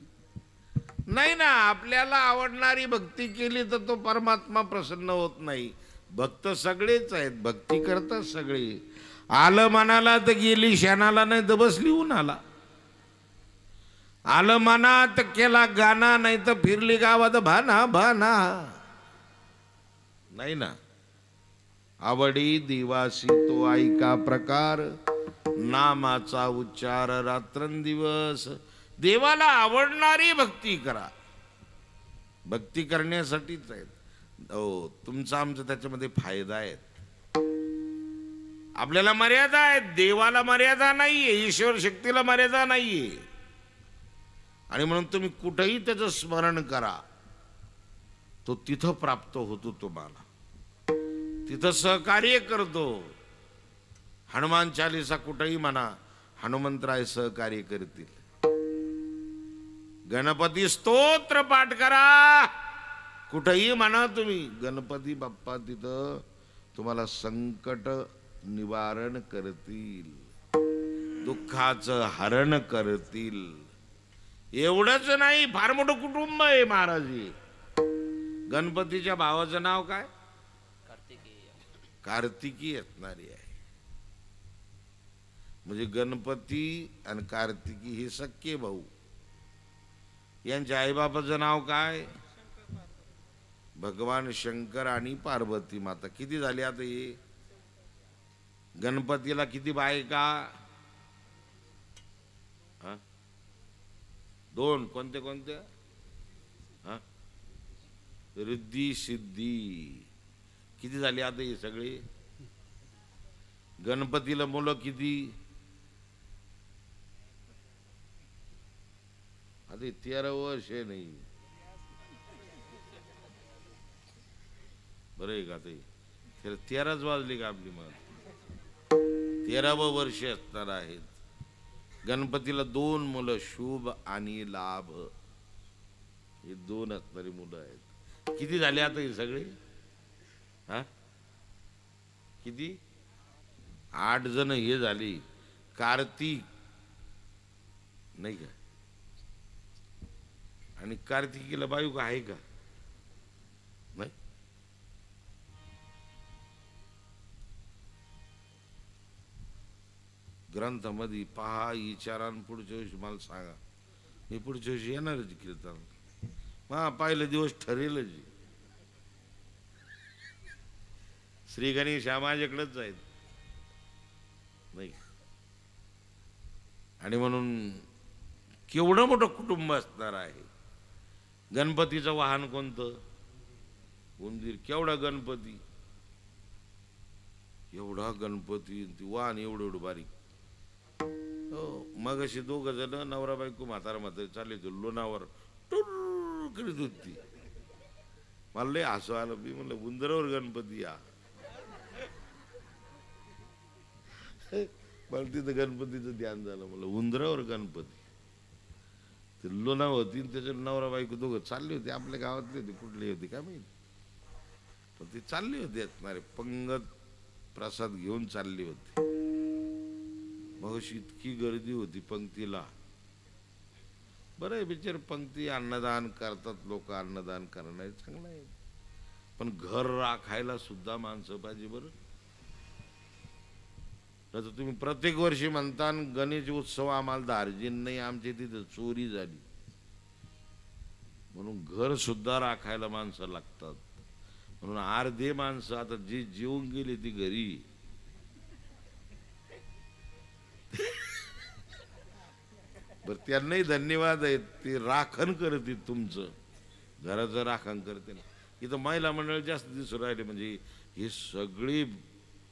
नाही ना. आपल्याला आवडणारी भक्ती केली तर तो परमात्मा प्रसन्न होत नाही. भक्त सगळेच आहेत, भक्ती करतात सगळे. आलं मनाला तर गेली शानाला, नाही तर बसली उन्हाला. आलं मनात केला गाना, नाही तर फिरली गावात भाना भाना. नाही ना. आवडी देवासी तो ऐका प्रकार. नामाचा उच्चार रात्रंदिवस. देवाला आवडणारी भक्ती करा. भक्ती करण्यासाठीच आहेत. हो, तुमचा आमचा त्याच्यामध्ये फायदा आहे. आपल्याला मर्यादा आहेत, देवाला मर्यादा नाहीये, ईश्वर शक्तीला मर्यादा नाहीये. आणि म्हणून तुम्ही कुठेही त्याचं स्मरण करा, तो तिथं प्राप्त होतो तुम्हाला, तिथं सहकार्य करतो. हनुमान चालीसा कुठेही म्हणा, हनुमंतराय सहकार्य करतील. गणपती स्तोत्र पाठ करा, कुठेही म्हणा तुम्ही, गणपती बाप्पा तिथं तुम्हाला संकट निवारण करतील, दुःखाचं हरण करतील. एवढंच नाही, फार मोठं कुटुंब आहे महाराजी. गणपतीच्या भावाचं नाव काय? कार्तिकी असणारी आहे. म्हणजे गणपती आणि कार्तिकी हे सख्खे भाऊ. यांच्या आईबापाचं नाव काय? भगवान शंकर आणि पार्वती माता. किती झाली आता हे? गणपतीला किती बायका? 2. कोणते कोणते? रिद्धी सिद्धी. किती झाली आता हे सगळे? गणपतीला मुलं किती? आता 13 वर्ष नाही. बरं आहे का ते? 13च वाजली का आपली? मग 13वं वर्ष असणार आहेत. गणपतीला 2 मुलं, शुभ आणि लाभ, हे 2 असणारी मुलं आहेत. किती झाले आता हे सगळे? किती? 8 जण हे झाली. कार्तिक नाही का? आणि कार्तिकीला बायको आहे का? नाही. ग्रंथामध्ये पहा विचारान पुढच्या वर्षी मला सांगा, मी पुढच्या वर्षी येणारच कीर्तन. मग पहिला दिवस ठरेलच. श्री गणेश हा माझ्याकडेच जाईल नाही. आणि म्हणून केवढं मोठं कुटुंब असणार आहे. गणपतीचं वाहन कोणतं? उंदीर. केवढा गणपती, एवढा गणपती, ती वाहन एवढं एवढं बारीक. हो, मग अशी दोघं जण नवरा बायको म्हातारा म्हातारी चालले होते लोणावर, टुर करीत होती. मला लय हसू आलं. मी म्हणलं उंदरावर गणपती या. मला तिथं गणपतीचं ध्यान झालं. मला उंदरावर गणपती. ते लोणाव होती, त्याच्या नवरा बायको दोघं चालले होते. आपल्या गावातले होते, कुठले होते काय माहिती, पण ते चालले होते असणारे. पंगत प्रसाद घेऊन चालली होती. मग अशी इतकी गर्दी होती पंक्तीला. बरं आहे बिचार, पंक्ती अन्नदान करतात लोक, अन्नदान करणं चांगलं आहे. पण घर राखायला सुद्धा माणसं पाहिजे. बरं, तर तुम्ही प्रत्येक वर्षी म्हणता गणेश उत्सव आम्हाला दार्जिन नाही, आमच्या तिथं चोरी झाली. म्हणून घर सुद्धा राखायला माणसं लागतात. म्हणून अर्धे माणसं आता जी जेवून गेली ती घरी, बर त्यांनाही धन्यवाद आहेत. ते राखण करते, तुमचं घराचं राखण करते. इथं महिला मंडळ जास्त दिसून राहिले. म्हणजे हे सगळी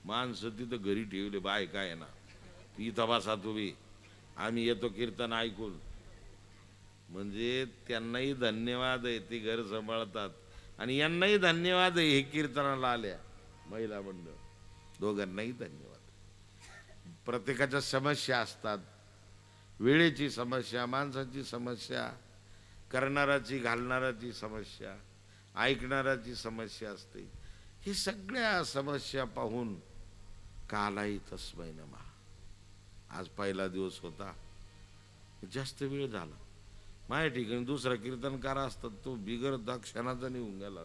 माणसं तिथं घरी ठेवले. बाय काय ना, इथं बसा तुम्ही, आम्ही येतो कीर्तन ऐकून. म्हणजे त्यांनाही धन्यवाद आहे, ते घर सांभाळतात. आणि यांनाही धन्यवाद आहे, हे कीर्तनाला आल्या महिला मंडळ. दोघांनाही धन्यवाद. प्रत्येकाच्या समस्या असतात. वेळेची समस्या, माणसाची समस्या, करणाराची घालणाराची समस्या, ऐकणाराची समस्या असते. ही सगळ्या समस्या पाहून कालाही तस्मै नमः. आज पहिला दिवस होता, जास्त वेळ झाला. माझ्या ठिकाणी दुसरा कीर्तनकार असतात, तो बिगर दक्षिणाचा निघून गेला.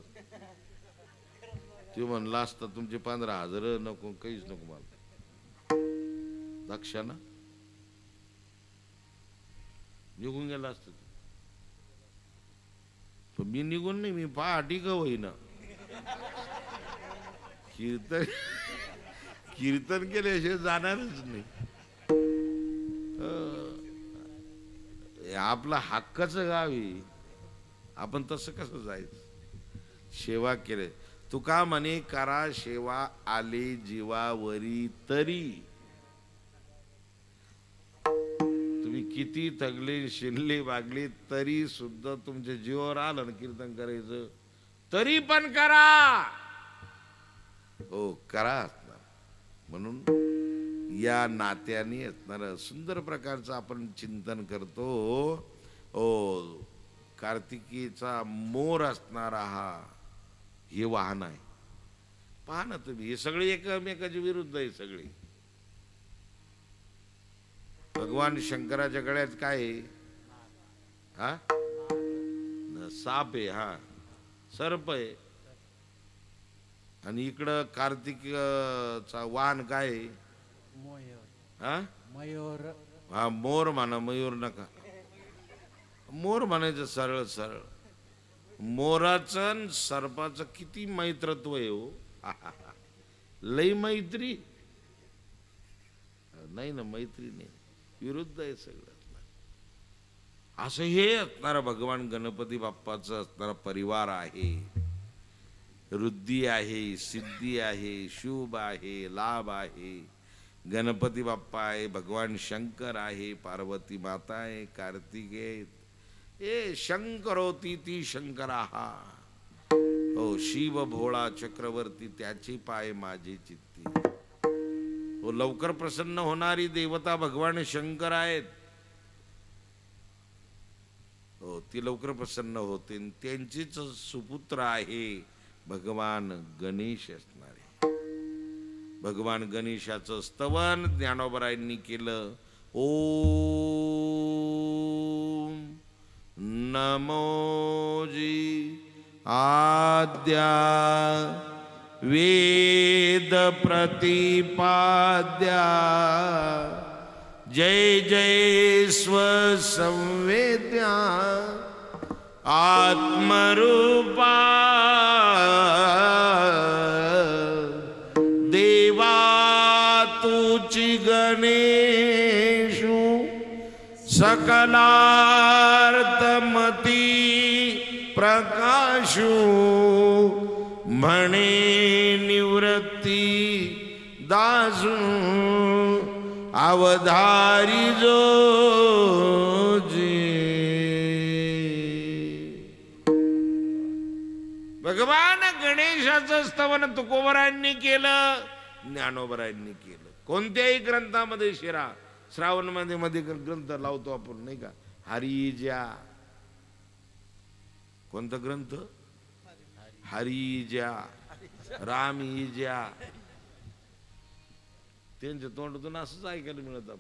तो म्हणला असता तुमचे 15,000 नको, काहीच नको मला दक्षिणा, निघून गेला असत. पण मी निघून नाही, मी पहाटी का होईना कीर्तन केल्याशिवाय जाणारच नाही. आपला हक्काचं गाव आहे, आपण तसं कसं जायचं. सेवा केले तुका म्हणे, करा सेवा आले जीवावरी तरी. तुम्ही किती थकले शिरले वागले तरी सुद्धा तुमच्या जीवावर आलं ना कीर्तन करायचं, तरी पण करा. हो करा. म्हणून या नात्याने असणारं सुंदर प्रकारचं आपण चिंतन करतो. ओ कार्तिकीचा मोर असणारा हा हे वाहन आहे. पहा ना तुम्ही, हे सगळे एकमेकाच्या विरुद्ध आहे सगळे. भगवान शंकराच्या गळ्यात काय आहे? हा साप आहे, हा सर्प आहे. आणि इकडं कार्तिकचा वाहन काय आहे? हा मयूर. हा मोर म्हणा, मयूर नका, मोर म्हणायचं सरळ सरळ. मोराचं सर्पाचं किती मैत्रत्व आहे हो. लई मैत्री नाही ना, मैत्री नाही, विरुद्ध आहे सगळं. असं हे असणारा भगवान गणपती बाप्पाचं असणारा परिवार आहे. वृद्धी आहे, सिद्धी आहे, शुभ आहे, लाभ आहे. गणपती बाप्पा आहे, भगवान शंकर आहे, पार्वती माता आहे, कार्तिक आहे. ए शंकरोती ती शंकरा हा. हो शिव भोळा चक्रवर्ती, त्याची पाय माझी चित्ती. हो लवकर प्रसन्न होणारी देवता भगवान शंकर आहेत. हो ती लवकर प्रसन्न होते. त्यांचीच सुपुत्र आहे भगवान गणेश असणारे. भगवान गणेशाचं स्तवन ज्ञानोबरायांनी केलं. ओम नमोजी आद्या वेद प्रतिपाद्या जय जय स्वसंवेद्या आत्मरूपा देवा तुची गणेशु सकलार्थमती प्रकाशु म्हणे निवृत्ती दासू अवधारी जो भगवान गणेशाचं स्तवन तुकोबरायांनी केलं, ज्ञानोबरायांनी केलं. कोणत्याही ग्रंथामध्ये श्रावण मध्ये ग्रंथ लावतो आपण नाही का, हरिजा. कोणता ग्रंथ? हरिजा, रामहिजा. त्यांच्या तोंडातून असंच ऐकायला मिळत.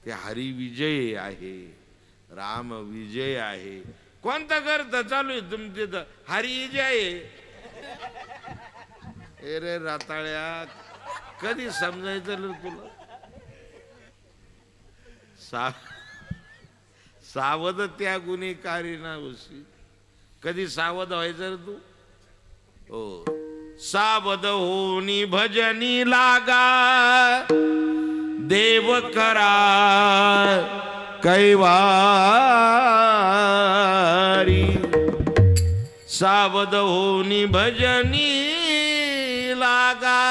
ते हरिविजय आहे, राम विजय आहे. कोणता ग्रंथ चालू आहे तुमचे? तर हरिविजय आहे. रे राताळ्या, कधी समजायचं तुला? सावध त्या गुन्हे कारीना होशी. कधी सावध व्हायचं रे तू? हो. सावध होनी भजनी लागा, देव करा कैवारी. सावध होनी भजनी लागा,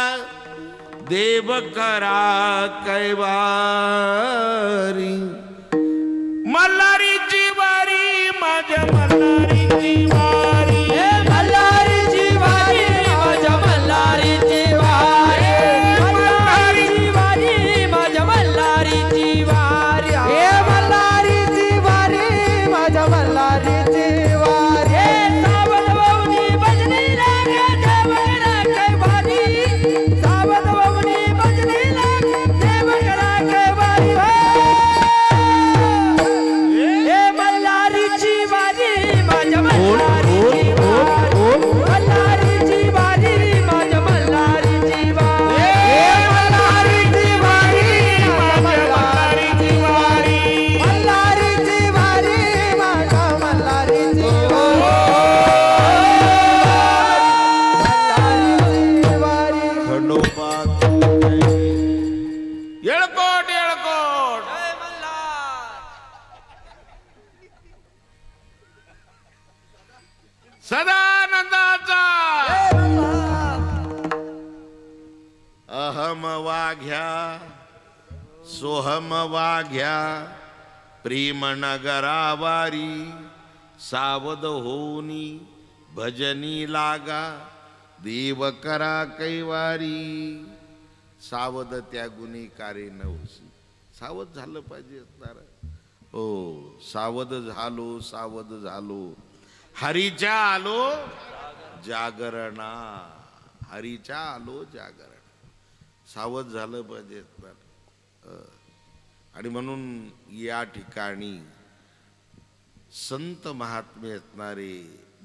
देव करा कैवारी. मल्हारीची वारी, माझ्या मल्हारीची वारी. मल्हारीची वारी, माझ्या मल्हारीची वारी. मल्हारीची वारी, माझ्या मल्हारीची वारी. मल्हारीची वारी, माझ्या मल्हारीची वारी. सावध होऊनी भजनी लागा, देव करा कैवारी. सावध होऊनी भजनी लागा, देव करा कैवारी. मल्हारीची वारी, माझ्या मल्हारीची वारी. मल्हारीची वारी, माझ्या मल्हारीची वारी. मल्हारीची वारी, माझ्या मल्हारीची वारी. मल्हारीची वारी, माझ्या मल्हारीची वारी. खंडोबा येळकोट येळकोट. सदानंदाचा अहम वाघ्या सोहम वाघ्या प्रेम नगरावारी. सावध होनी भजनी लागा, देव करा कैवारी. सावध त्या गुन्हे कारे नवसी. सावध झालं पाहिजे असणार. हो, सावध झालो, सावध झालो. हरीच्या आलो जागरणा, हरीच्या आलो जागरण. सावध झालं पाहिजे. आणि म्हणून या ठिकाणी संत महात्मे असणारे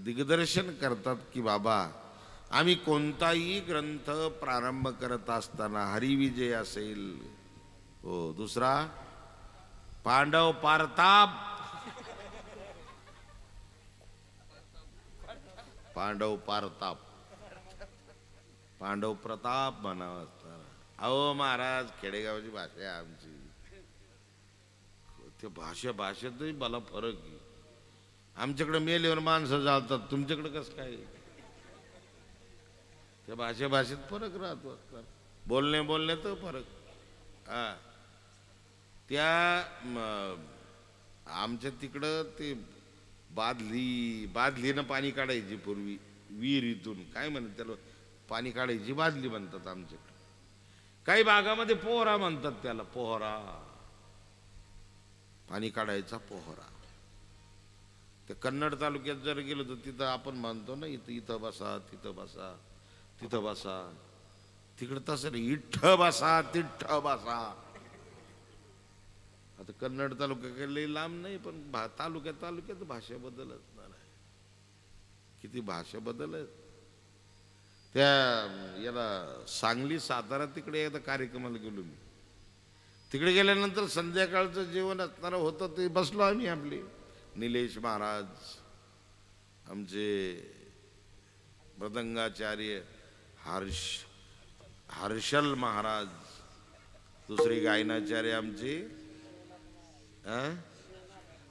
दिग्दर्शन करतात की बाबा, आम्ही कोणताही ग्रंथ प्रारंभ करत असताना हरिविजय असेल, हो, दुसरा पांडव पारताप, पांडव पारताप, पांडव प्रताप म्हणावं असणार. अहो महाराज, खेडेगावची भाषा आहे आमची. त्या भाषेतही मला फरक आहे. आमच्याकडे मेल्यावर माणसं जातात, तुमच्याकडे कसं काय? त्या भाषेत फरक राहतो असणार. बोलण्यात फरक. हा, त्या आमच्या तिकडं ते बादलीनं पाणी काढायची पूर्वी विहिरीतून. काय म्हणतात त्याला? पाणी काढायची बादली म्हणतात आमच्याकडे. काही भागामध्ये पोहरा म्हणतात त्याला. पोहरा, पाणी काढायचा पोहरा. ते कन्नड तालुक्यात जर गेलो तर तिथं आपण म्हणतो ना, इथं बसा, तिथं बसा, तिथं बसा. तिकडं तसं नाही, इठ्ठ बसा, तिठ्ठ बसा. आता कन्नड तालुक्याकडे लांब नाही, पण तालुक्यात भाषा बदल असणार आहे. किती भाषा बदल आहेत. त्या याला सांगली सातारा तिकडे एकदा कार्यक्रमाला गेलो मी. तिकडे गेल्यानंतर संध्याकाळचं जेवण असणारं होतं ते बसलो आम्ही आपले निलेश महाराज, आमचे मृदंगाचार्य हर्षल महाराज, दुसरे गायनाचार्य आमचे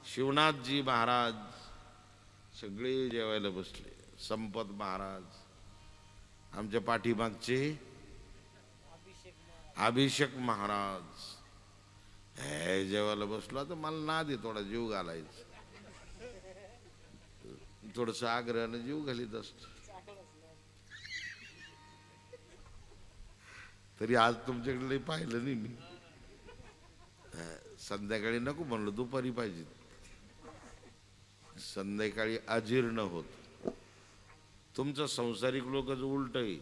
शिवनाथजी महाराज, सगळे जेवायला बसले. संपत महाराज, आमच्या पाठीमागचे अभिषेक महाराज, हे जेवायला बसलो. तर मला नाद आहे थोडा जीव घालायचा, थोडस आग्रहानं जीव घालीत असतो. तरी आज तुमच्याकडे लई पाहिलं नाही मी. संध्याकाळी नको म्हणलं, दुपारी पाहिजे. संध्याकाळी अजीर्ण होत. तुमचं संसारिक लोकच उलट आहे,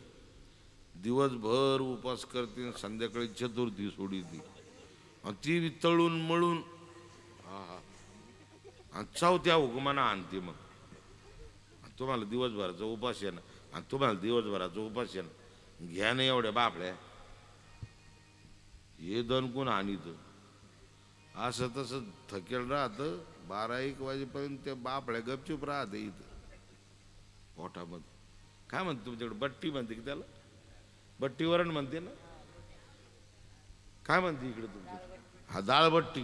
दिवसभर उपास करते, संध्याकाळी चतुर्थी सोडीती, ती तळून मळून चौथ्या हुकुमाना आणते. मग तुम्हाला दिवसभराचा उपास आहे ना, आणि तुम्हाला दिवसभराचा उपास आहे ना, घ्या नाही एवढ्या बापड्या, हे दणकून आणीत. असं तसं थकेल राहतं. 12-1 वाजेपर्यंत त्या बापड्या गपचूप राहते इथं पोटामध्ये. काय म्हणते तुमच्याकडे, बट्टी म्हणते की त्याला, बट्टी वरण म्हणते ना, काय म्हणते इकडे तुमच्या? हा, डाळ बट्टी.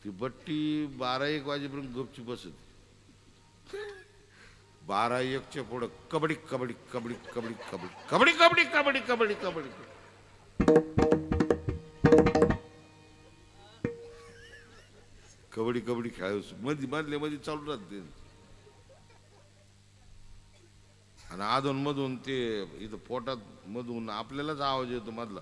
ती बट्टी 12-1 वाजेपर्यंत गपचूप बसते. 12-1च्या पुढं कबड्डी कबड्डी कबड्डी कबड्डी कबड्डी कबड्डी कबड्डी कबड्डी कबड्डी कबड्डी कबड्डी खेळायच मध्ये मधले चालू राहते. आणि अधून मधून ते इथं पोटात मधून आपल्यालाच आवाज येतो मधला,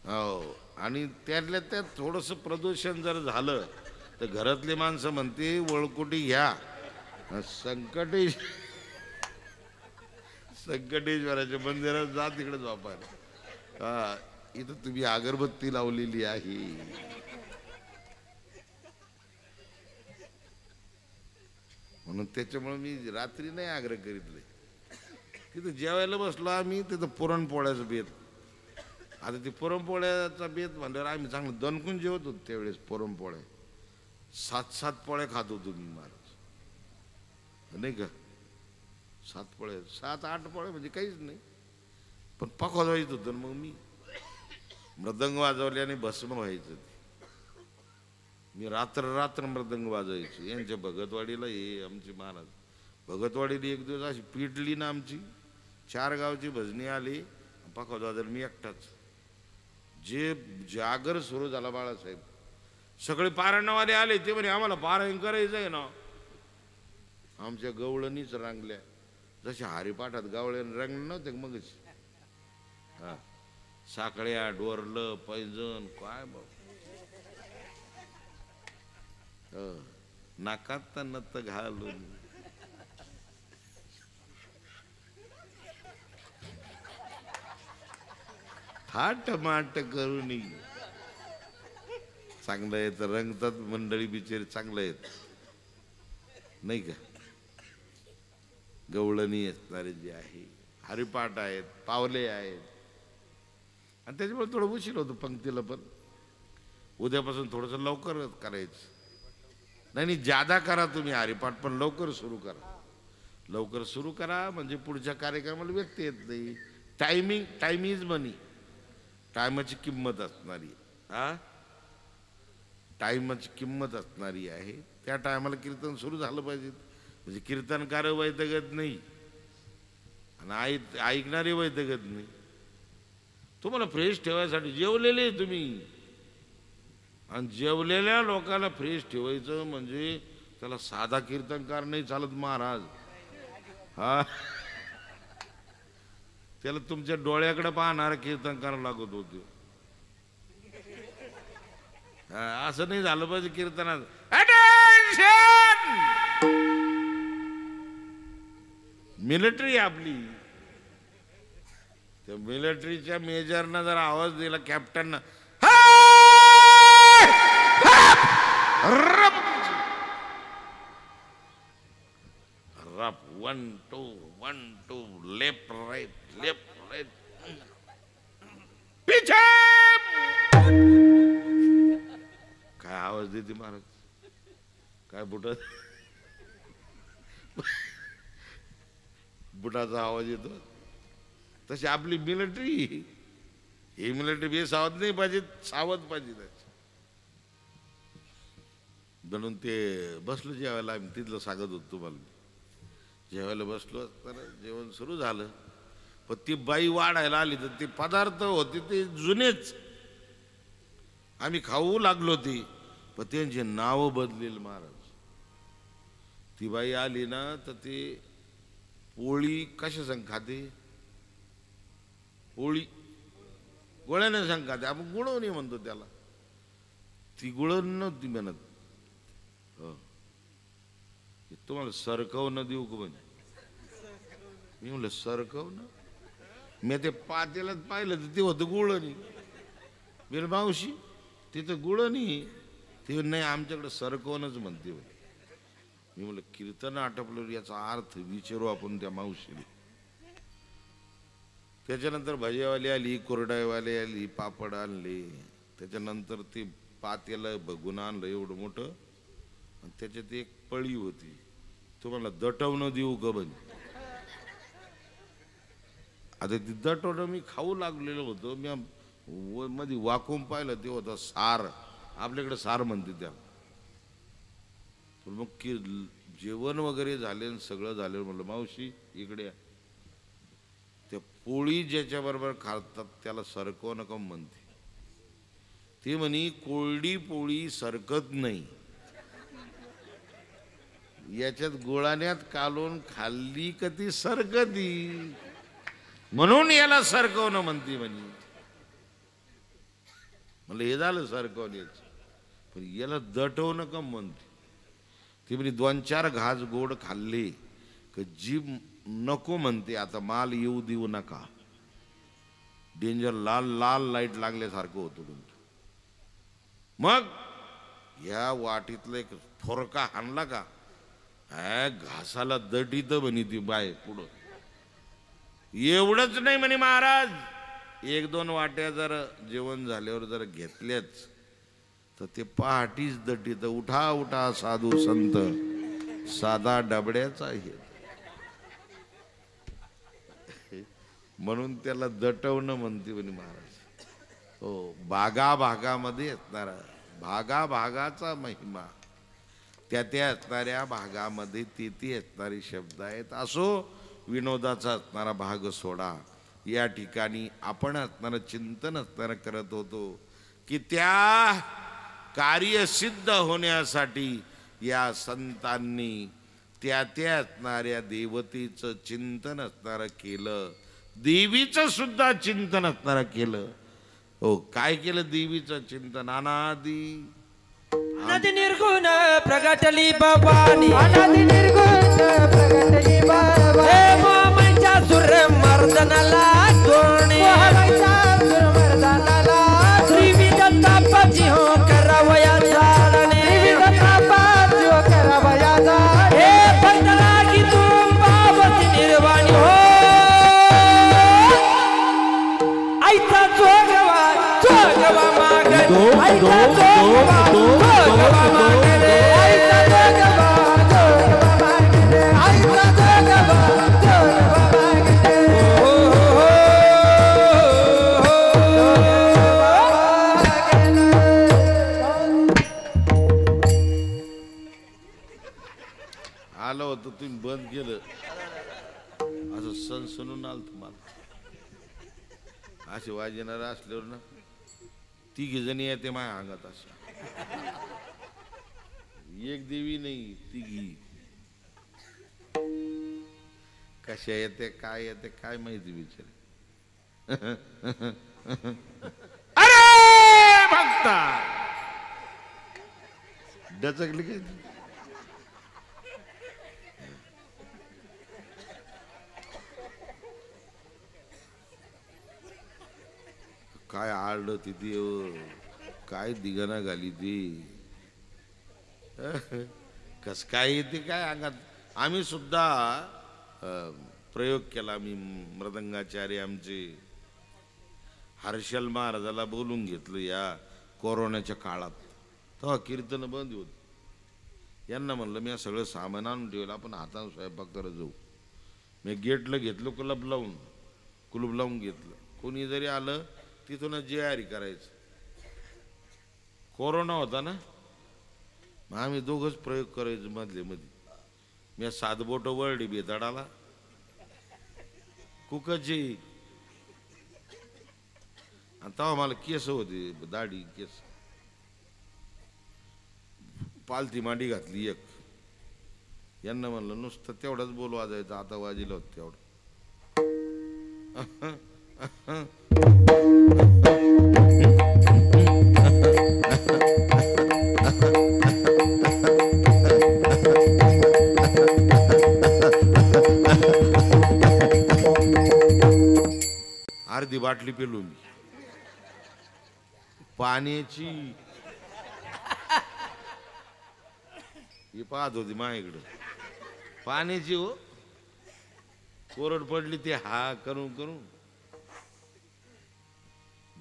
हो. आणि त्यातल्या त्यात थोडस प्रदूषण जर झालं तर घरातले माणसं म्हणते वळकुटी घ्या, संकटेश्वराच्या मंदिरात जा, तिकडे झोपायला. हा, इथं तुम्ही अगरबत्ती लावलेली आहे. म्हणून त्याच्यामुळे मी रात्री नाही आग्रह करीतले. तिथं जेवायला बसलो आम्ही, तिथं पुरणपोळ्याचं बेत. आता ते पुरणपोळ्याचा बेत म्हणल्यावर आम्ही चांगलं दणकून जेवत होतो त्यावेळेस. पुरणपोळ्या 7-7 पोळ्या खात होतो मी महाराज, नाही का? 7 पोळ्या, 7-8 पोळ्या म्हणजे काहीच नाही, पण पकवाज व्हायचं होतं. मग मी मृदंग वाजवल्याने भस्म व्हायचं. मी रात्र मृदंग वाजवायचो यांच्या भगतवाडीला. हे आमचे महाराज भगतवाडीला एक दिवस अशी पिटली ना आमची, 4 गावची भजनी आली, पकवाज वाजवलं मी एकटाच. जे जागर सुरू झाला बाळासाहेब, सगळे पारायणवाले आले. ते म्हणे आम्हाला पारायण करायचं आहे ना. आमच्या गवळणीच रांगल्या, जशा हरिपाठात गवळ्याने रंग नव्हते मगच. हा, साखळ्या, डोरलं, पैंजण, काय बाबा, नाकात नत घालून. थाट माट करून चांगलं येत, रंगतात मंडळी बिचारी, चांगलं येत नाही का? गवळणी असणारे जे आहे, हरिपाठ आहेत, पावले आहेत. आणि त्याच्यामुळे थोडं उशीर होतं पंक्तीला. पण उद्यापासून थोडंसं लवकर करायचं. नाही जादा करा तुम्ही हरिपाठ, पण लवकर सुरू करा. लवकर सुरू करा म्हणजे पुढच्या कार्यक्रमाला व्यक्त येत नाही. टाइम इज मनी. टायमाची किंमत असणारी, हा, टायमाची किंमत असणारी आहे. त्या टायमाला कीर्तन सुरू झालं पाहिजे. म्हणजे कीर्तनकार वैतगत नाही आणि ऐकणारे वैतगत नाही. तुम्हाला फ्रेश ठेवायसाठी जेवलेले तुम्ही, आणि जेवलेल्या लोकांना फ्रेश ठेवायचं म्हणजे त्याला साधा कीर्तनकार नाही चालत महाराज. हा, त्याला तुमच्या डोळ्याकडे पाहणारा कीर्तनकार लागत होते. असं नाही झालं पाहिजे कीर्तनात. मिलिटरी आपली, त्या मिलिटरीच्या मेजरनं जर आवाज दिला कॅप्टननं, स्टॉप 1 2 1 2 लेफ्ट राइट पीछे काय आवाज देते महाराज काय बुटाचा आवाज येतो तशी आपली मिलिटरी ही मिलिटरी बी सावध नाही पाहिजे सावध पाहिजे त्याची म्हणून ते बसलो जेवायला आम्ही तिथलं सांगत होतो तुम्हाला जेवायला बसलो असताना जेवण सुरू झालं पण ती बाई वाढायला आली तर ते पदार्थ होते ते जुनेच आम्ही खाऊ लागलो ती पण त्यांची नावं बदलेल महाराज ती बाई आली ना तर ते पोळी कशा संग खाते पोळी गोळ्याने संग खाते आपण गुळवणी म्हणतो त्याला ती गुळवणी नव्हती म्हणत तुम्हाला सरकवणं देऊ का म्हणे मी म्हणलं सरकवणं मी ते पातेलात पाहिलं तर ते होतं गुळणी बिल मावशी तिथं गुळणी ते नाही आमच्याकडे सरकवणच म्हणते मी म्हणलं कीर्तन आटपलं याचा अर्थ विचारू आपण त्या मावशीला त्याच्यानंतर भजीवाली आली कोरडाईवाली आली पापड आणले त्याच्यानंतर ते पातेला बघून आणलं एवढं मोठं आणि त्याच्यात एक पळी होती तुम्हाला दटवणं देऊ का म्हणे आता ती दटवणं मी खाऊ लागलेलं होतं मी मध्ये वाकून पाहिलं ते होतं सार आपल्याकडे सार म्हणते त्या पण मग की जेवण वगैरे झाले सगळं झालं म्हणलं मावशी इकडे त्या पोळी ज्याच्याबरोबर खातात त्याला सरकव नका म्हणते ते म्हणे कोरडी पोळी सरकत नाही याच्यात गुळाण्यात कालून खाल्ली का ती सरकती म्हणून याला सरकवणं म्हणते म्हणे मला हे झालं सरकवण्याच पण याला दटवणं का म्हणते ती म्हणजे 2-4 घास गोड खाल्ले का जीभ नको म्हणते आता माल येऊ देऊ नका डेंजर लाल लाल लाईट लागल्यासारखं होतं तुमचं मग या वाटीतला एक फोरका हाणला का घासाला दटीत म्हणे ती बाय पुढं एवढंच नाही म्हणे महाराज 1-2 वाट्या जर जेवण झाल्यावर जर घेतल्याच तर ते पहाटीच दटीत उठा उठा साधू संत साधा डबड्याचा आहे म्हणून त्याला दटवणं म्हणते म्हणे महाराज हो भागा भागामध्ये असणारा भागा भागाचा महिमा त्या असणाऱ्या भागामध्ये ती असणारे शब्द आहेत असो विनोदाचा असणारा भाग सोडा या ठिकाणी आपण असणारं चिंतन असणारं करत होतो की त्या कार्य सिद्ध होण्यासाठी या संतांनी त्या असणाऱ्या देवतेचं चिंतन असणारं केलं देवीचं सुद्धा चिंतन असणारं केलं हो काय केलं देवीचं चिंतन अनादी अनादि निर्गुण प्रगटली भवानी अनादि निर्गुण प्रगटली भवानी हे मोहमंच्या सुर मर्दनाला तोरणे मर्दनाला त्रिविध तापाची हो करावया जाळणे विविध तापाची हो करावया जाळणे हे पंधरा की तू पावती निर्वाणी हो आईचा जोगवा मागणे आईचा जोगवा मागणे आईचा जोगवा मागणे आईचा जोगवा मागणे आलं होतं तुम्ही बंद केलं असं सणसणून आलं तुम्हाला असे वाजणार असल्यावर ना 3 जणी येते माझ्या अंगात अशा एक देवी नाही 3 कशा येते काय माहिती बिचारे अरे भक्ता डचकली काय काय आरड तिथे काय दिगाना घाली ती कस काय येते काय अंगात आम्ही सुद्धा प्रयोग केला. मी मृदंगाचार्य आमचे हर्षल महाराजाला बोलून घेतलं या कोरोनाच्या काळात. तेव्हा कीर्तन बंद होती. यांना म्हणलं मी सगळं सामान आणून ठेवलं, आपण हाताने स्वयंपाक करत जाऊ. मी गेटला घेतलं कुलूप लावून घेतलं. कोणी जरी आलं तिथूनच जेआरी करायचं. कोरोना होता ना, मग आम्ही दोघंच प्रयोग करायचो मधले मध्ये. मी सातबोट वळली बेताडाला कुकची, आणि तेव्हा मला केस होते, दाढी केस. पालथी मांडी घातली एक. यांना म्हणलं नुसतं तेवढाच बोल वाजायचं, आता वाजिलं होतं तेवढं. अर्धी बाटली पेलो मी पाण्याची. ही पाहत होती माझ्याकडं पाण्याची. हो कोरड पडली ते हा करून करून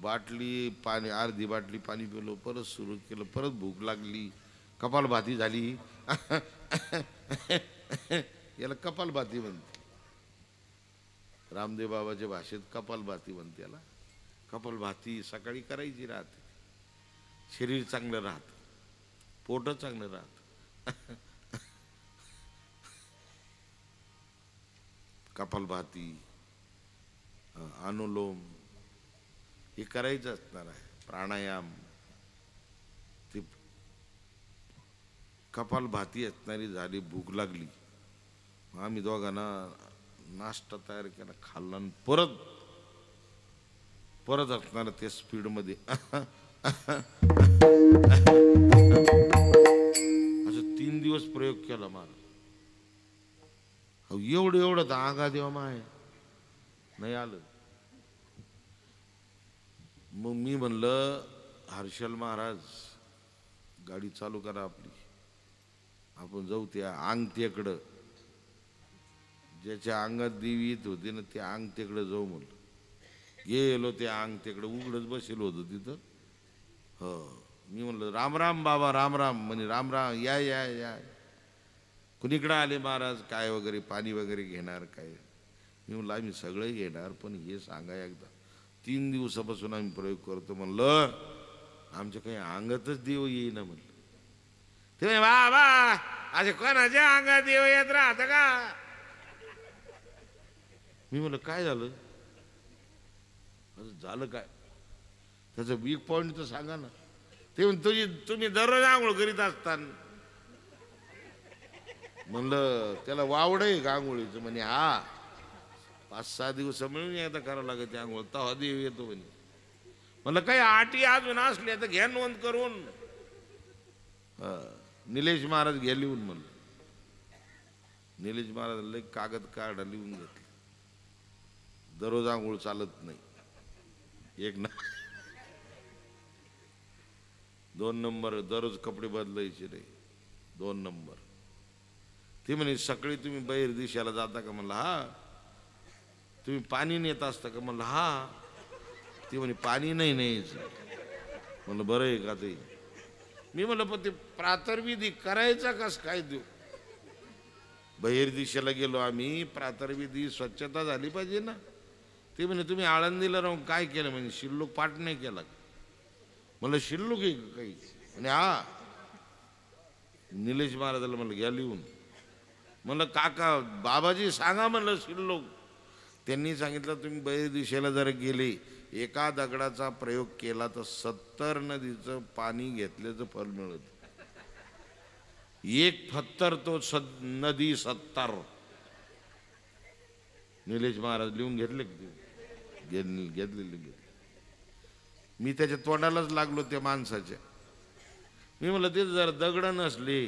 बाटली पाणी, अर्धी बाटली पाणी पिलो. परत सुरू केलं, परत भूक लागली, कपालभाती झाली. याला कपालभाती म्हणते. रामदेव बाबाच्या भाषेत कपालभाती म्हणते याला. कपालभाती सकाळी करायची राहते. शरीर चांगलं राहतं, पोट चांगलं राहतं. कपालभाती, अनुलोम हे करायचं असणार आहे. प्राणायाम, ते कपालभाती असणारी झाली. भूक लागली, आम्ही दोघांना नाश्ता तयार केला, खाल्ला, आणि परत असणार ते स्पीडमध्ये. असं 3 दिवस प्रयोग केला मला. एवढं तर आगा देवा माय नाही आलं. मग मी म्हणलं हर्षल महाराज गाडी चालू करा आपली, आपण जाऊ त्या अंगठ्याकडं. ज्याच्या अंगात देवी येत होती ना त्या अंगठ्याकडे जाऊ म्हणलं. गेलो त्या अंगठ्याकडे, उघडच बसेल होतं तिथं. हो, मी म्हणलं राम राम बाबा, राम राम. म्हणे राम राम, या या या. कुणीकडं आले महाराज, काय वगैरे पाणी वगैरे घेणार काय? मी म्हणलं आम्ही सगळं घेणार, पण हे सांगा एकदा. 3 दिवसापासून आम्ही प्रयोग करतो. म्हणलं आमच्या काही अंगातच देव येईना म्हणलं. ते बाबा असे कोणाच्या अंगात देव येत राहतं का? मी म्हणलं काय झालं? असं झालं काय? त्याचं वीक पॉइंट तर सांगा ना. ते तुम्ही दररोज आंघोळ करीत असताना. म्हणलं त्याला वावड आहे का आंघोळीचं? म्हणे हा, 5-6 दिवस मिळून एकदा करावं लागत आंघोळ, तेव्हा देव येतो म्हणे. म्हणलं काही आटी अजून असल्या तर घ्या नोंद करून. निलेश महाराज घ्या लिहून. म्हणलं निलेश महाराज कागद काढा लिहून घेतलं. दररोज आंघोळ चालत नाही. 1 2 नंबर दररोज कपडे बदलायचे नाही. 2 नंबर. ते म्हणे सकाळी तुम्ही बाहेर दिशाला जाता का? म्हणलं हा. तुम्ही पाणी नेत असता का? म्हणलं हा. ते म्हणे पाणी नाही न्यायचं. म्हणलं बरं आहे का ते? मी म्हणलं पण ते प्रातर्विधी करायचा कस काय देऊ? बाहेर दिशेला गेलो आम्ही, प्रातर्विधी स्वच्छता झाली पाहिजे ना. ते म्हणे तुम्ही आळंदीला राहून काय केलं? म्हणजे शिल्लूक पाठ नाही केला. म्हणलं शिल्लूक आहे काही? म्हणे हा. निलेश महाराजाला म्हणलं घ्या लिहून. म्हणलं काका बाबाजी सांगा म्हणलं शिल्लूक. त्यांनी सांगितलं तुम्ही बाहेर दिशेला जर गेले, एका दगडाचा प्रयोग केला तर 70 नदीचं पाणी घेतल्याचं फल मिळत. 1 पत्थर तो नदी 70. निलेश महाराज लिहून घेतले घेतलेले. मी त्याच्या तोंडालाच लागलो त्या माणसाच्या. मी म्हणलं ते जर दगड नसले,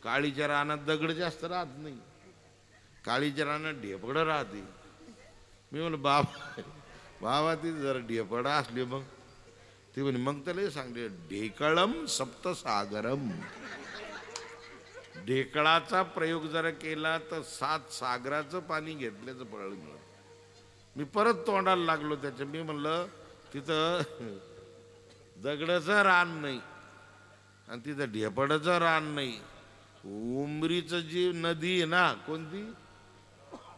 काळीच्या रानात दगड जास्त राहत नाही, काळीच्या रानात ढेपड राहते. मी म्हणलं बाबा ती जरा ढेपडा असली मग? ते म्हणे मग त्याला सांगते ढेकळम सप्तसागरम. ढेकळाचा प्रयोग जर केला तर 7 सागराचं पाणी घेतल्याचं फळ मिळत. मी परत तोंडाला लागलो त्याच्या. मी म्हणलं तिथं दगडाचं रान नाही आणि तिथं ढेपडाचं रान नाही. उमरीचं जी नदी आहे ना, कोणती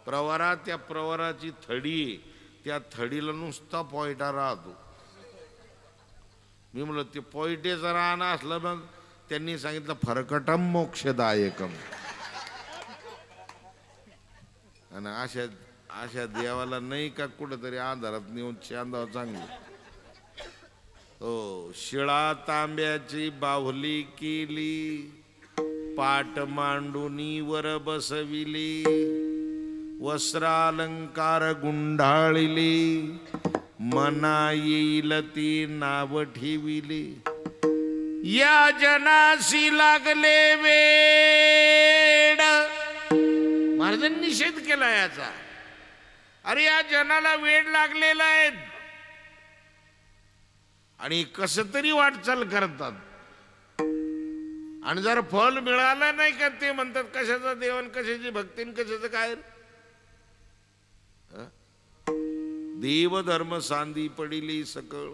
प्रवरा, त्या प्रवराची थडी आहे, त्या थडीला नुसता पोयटा राहतो. मी म्हणलं ते पोयटेचं रान असलं, मग त्यांनी सांगितलं फरकटम मोक्षदायकम. आणि अशा देवाला नाही का कुठंतरी आधारात नेऊन चांदावं चांगलं. हो, शिळा तांब्याची बाहुली केली, पाट मांडुनी वर बसविली, वस्त्रालंकार गुंडाळिली, मना येईल ती नाव ठेविली. या जनासी लागले वेड. महाराजांनी निषेध केला याचा. अरे या जनाला वेड लागलेला आहे आणि कस तरी वाटचाल करतात, आणि जर फल मिळालं नाही का ते म्हणतात कशाचा देवन, कशाची भक्ती, कशाचं काय. देव धर्म सांदी पडिली सकळ,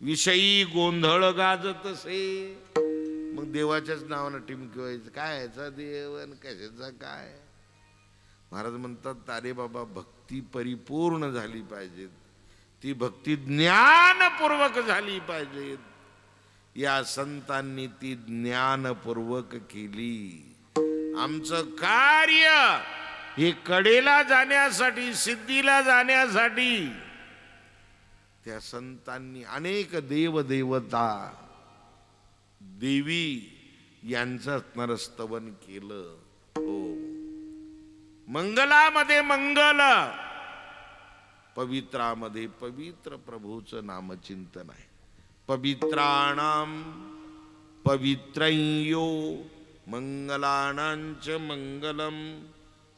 विषयी गोंधळ गाजतसे. मग देवाच्याच नावानं टिमकी व्हायचं. काय याचा देवन, कशाचा काय. महाराज म्हणतात अरे बाबा, भक्ती परिपूर्ण झाली पाहिजे, ती भक्ती ज्ञानपूर्वक झाली पाहिजे. या संतांनी ती ज्ञानपूर्वक केली. आमचं कार्य हे कडेला जाण्यासाठी, सिद्धीला जाण्यासाठी त्या संतांनी अनेक देवदेवता, देवी यांचं नरस्तवन केलं. हो, मंगलामध्ये मंगल, पवित्रामध्ये पवित्र प्रभूचं नामचिंतन आहे. पवित्राणाम पवित्रयो मंगलानांच मंगलम,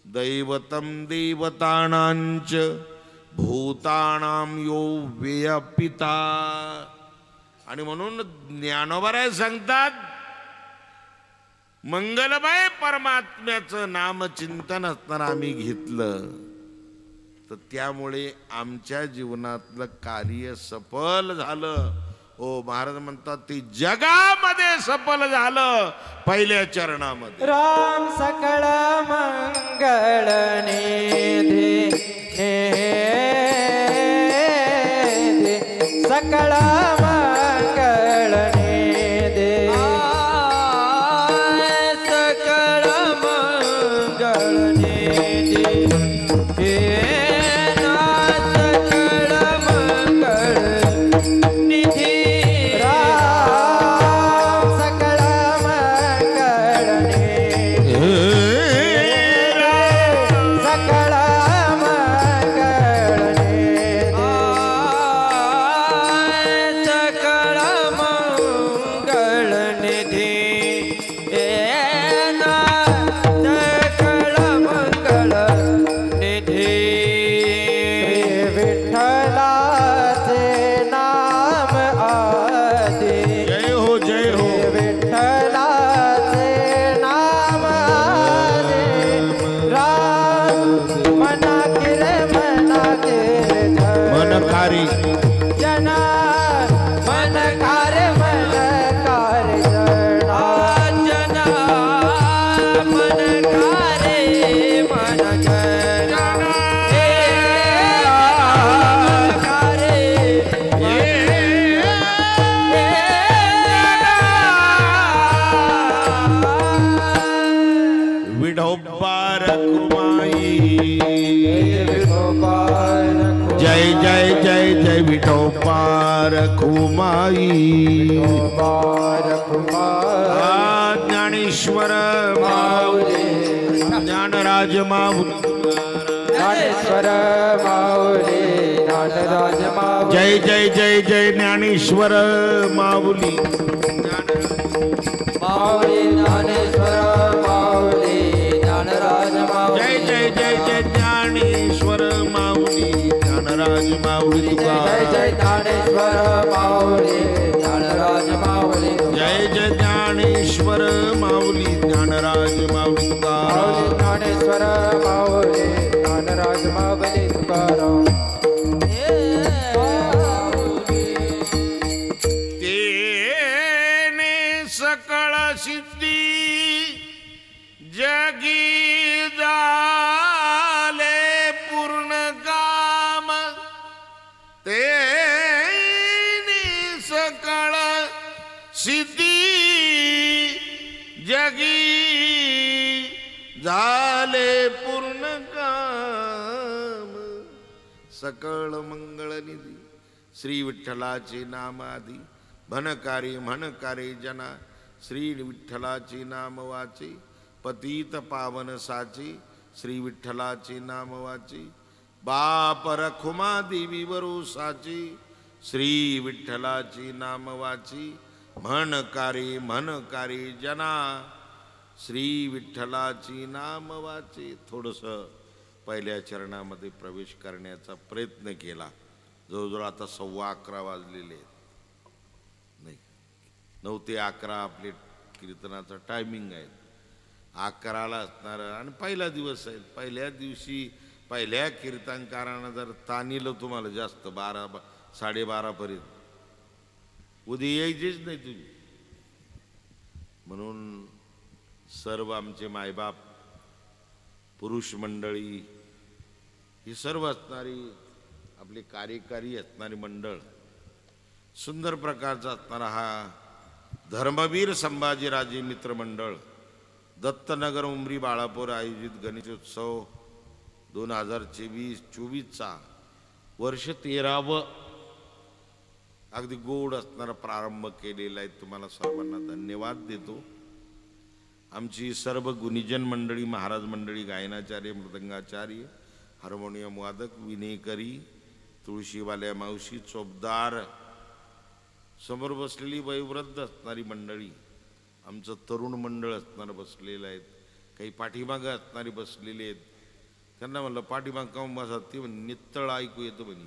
दैवतम देवतानांच भूतानाम यो व्यपिता. आणि म्हणून ज्ञानोबराय सांगतात, मंगलमय परमात्म्याचं नामचिंतन असताना आम्ही घेतलं तर त्यामुळे आमच्या जीवनातलं कार्य सफल झालं. हो, महाराज म्हणतात ते जगामध्ये सफल झालं पहिल्या चरणामध्ये. राम सकळ मंगळ निधी सकळ मंगळ निधी, सकळ मंगळ निधी, सकळ मंगळ निधी. राम सकळ मंगळ निधी, सकळ मंगळ निधी, सकळ मंगळ निधी. सकळ मंगळ निधी. विठ्ठलाचे नाम आदि, जय हो, जय हो. विठ्ठलाचे नाम आदि, राम मना किरे मनकारी जना, मन कार्य जना, जना मन कारे मन जना, विठोबार कुमाई. जय जय जय जय विठोबार कुमाई. ज्ञानेश्वर माऊली, ज्ञानराज माऊली. ज्ञानेश्वर माऊली, ज्ञानराज माऊली. जय जय जय जय ज्ञानेश्वर माऊली. माऊली ज्ञानेश्वर माऊली, ज्ञानराज माऊली. जय जय जय जय ज्ञानेश्वर माऊली, ज्ञानराज माऊली. तुका जय जय ज्ञानेश्वर माऊली, ज्ञानराज माऊली. जय जय ज्ञानेश्वर माऊली, ज्ञानराज सिद्धी जगी झाले पूर्ण काम ते सकळ सिद्धी जगी झाले पूर्ण काम सकळ मंगळ निधी श्री विठ्ठलाचे नाम आधी भनकारी म्हणकारी जना श्री विठ्ठलाचे नाम वाचे पतित पावन साचे श्री विठ्ठलाचे नाम वाचे बाप रखुमा देवी वरोसाचे श्री विठ्ठलाचे नाम वाचे म्हणकारी जना श्री विठ्ठलाची नाम वाचे. थोडस पहिल्या चरणामध्ये प्रवेश करण्याचा प्रयत्न केला. जवळजवळ आता 11:15 वाजलेले आहेत. नाही 9 ते 11 आपले कीर्तनाचा टायमिंग आहे. 11ला असणार आणि पहिला दिवस आहे. पहिल्या दिवशी पहिल्या कीर्तनकारांना जर ताणिलं तुम्हाला जास्त 12-12:30 पर्यंत उद्या यायचेच नाही तुम्ही. म्हणून सर्व आमचे मायबाप पुरुष मंडळी ही सर्व असणारी आपली कार्यकारी असणारी मंडळ सुंदर प्रकारचा असणारा हा धर्मवीर संभाजीराजे मित्र मंडळ दत्तनगर उमरी बाळापूर आयोजित गणेशोत्सव 2024चा वर्ष 13व अगदी गोड असणारा प्रारंभ केलेला आहे. तुम्हाला सर्वांना धन्यवाद देतो. आमची सर्व गुणीजन मंडळी महाराज मंडळी गायनाचार्य मृदंगाचार्य हार्मोनियम वादक विनेकरी तुळशीवाल्या मावशी चोपदार समोर बसलेली वयोवृद्ध असणारी मंडळी आमचं तरुण मंडळ असणारं बसलेलं आहेत. काही पाठीमागं असणारी बसलेले आहेत. त्यांना म्हणलं पाठीमाग काऊन बसा ते नित्तळ ऐकू येतं म्हणे.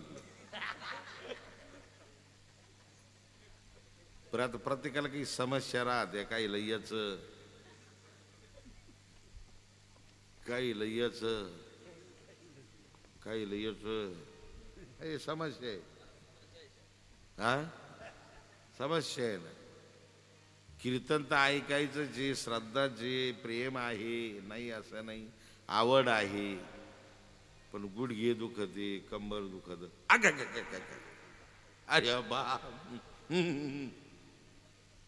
परत प्रत्येकाला काही समस्या राहते. काही लय्याचं काही लय्याचं हे समस्या आहे. हा समस्या आहे ना. कीर्तन तर ऐकायचं जे श्रद्धा जे प्रेम आहे नाही असं नाही. आवड आहे पण गुडघे दुखते कंबर दुखत अरे बा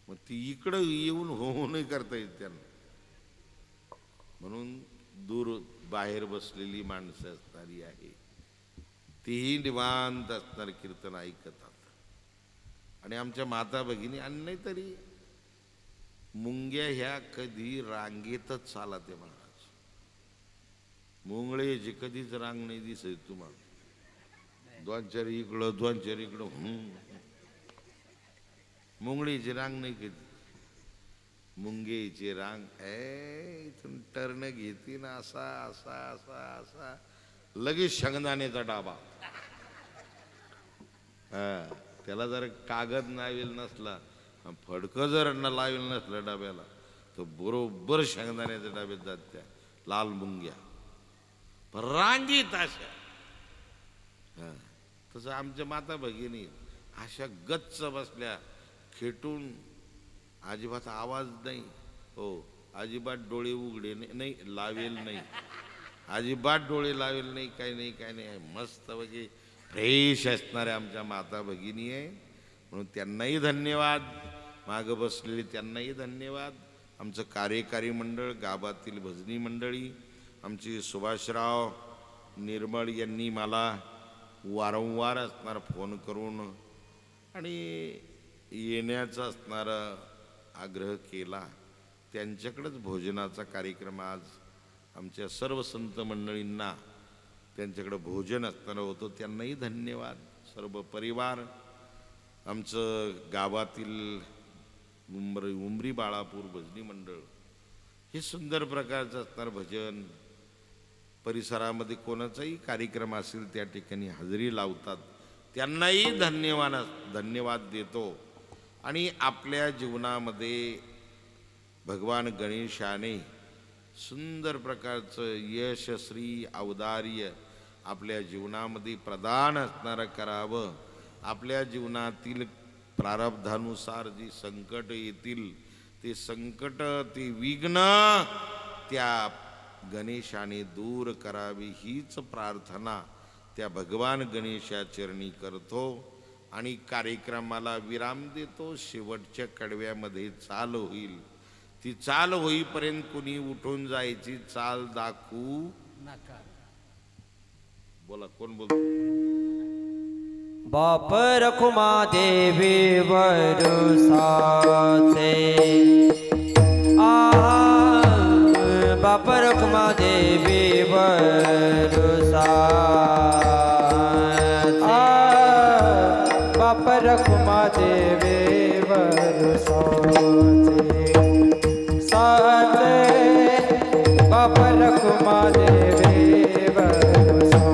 मग ती इकडं येऊन हो नाही करता येत त्यांना. म्हणून दूर बाहेर बसलेली माणसं असणारी आहे तीही निवांत असणार कीर्तन ऐकतात. आणि आमच्या माता भगिनी आणि नाही तरी मुंग्या ह्या कधी रांगेतच चालते महाराज. मुंगळेची कधीच रांग नाही दिसत तुम्हाला. 2-4 इकडं 2-4 इकडं मुंगळीची रांग नाही कधी. मुंगेची रांग इथून टर्न घेते ना असा असा असा असा लगेच शेंगदाण्याचा डाबा. त्याला जर कागद लावेल नसला फडकं जर लावेल नसलं डब्याला तर बरोबर शेंगदाण्याच्या डब्यात जात त्या लाल मुंग्या रांगीत अशा. तसं आमच्या माता भगिनी अशा गच्च बसल्या खेटून. अजिबात आवाज नाही हो. अजिबात डोळे उघडे नाही लावेल नाही. अजिबात डोळे लावेल नाही. काही नाही काही नाही. मस्त वगैरे फ्रेश असणाऱ्या आमच्या माता भगिनी आहे. म्हणून त्यांनाही धन्यवाद. मागं बसलेले त्यांनाही धन्यवाद. आमचं कार्यकारी मंडळ गावातील भजनी मंडळी आमची सुभाषराव निर्मळ यांनी मला वारंवार असणार फोन करून आणि येण्याचा असणारा आग्रह केला. त्यांच्याकडेच भोजनाचा कार्यक्रम आज आमच्या सर्व संत मंडळींना त्यांच्याकडे भोजन असणारं होतं. त्यांनाही धन्यवाद. सर्व परिवार आमचं गावातील उमरी बाळापूर भजनी मंडळ हे सुंदर प्रकारचं असणार भजन परिसरामध्ये कोणाचाही कार्यक्रम असेल त्या ठिकाणी हजेरी लावतात. त्यांनाही धन्यवाद देतो. आणि आपल्या जीवनामध्ये भगवान गणेशाने सुंदर प्रकारचं यश श्री औदार्य आपल्या जीवनामध्ये प्रदान असणारं करावं. आपल्या जीवनातील प्रारब्धानुसार जी संकट येतील ते संकट ते विघ्न त्या गणेशाने दूर करावी हीच प्रार्थना त्या भगवान गणेशाचरणी करतो आणि कार्यक्रमाला विराम देतो. शेवटच्या कडव्यामध्ये चाल होईल. ती चाल होईपर्यंत कुणी उठून जायची चाल दाखवू नका. बोला कोण बोलतो. बाप रखुमा देवी वरुसाचे बाप रखुमा देवी वरुसाचे बाप रखुमा देवी वरुसाचे साचे बाप रखुमा देवी वरुसाचे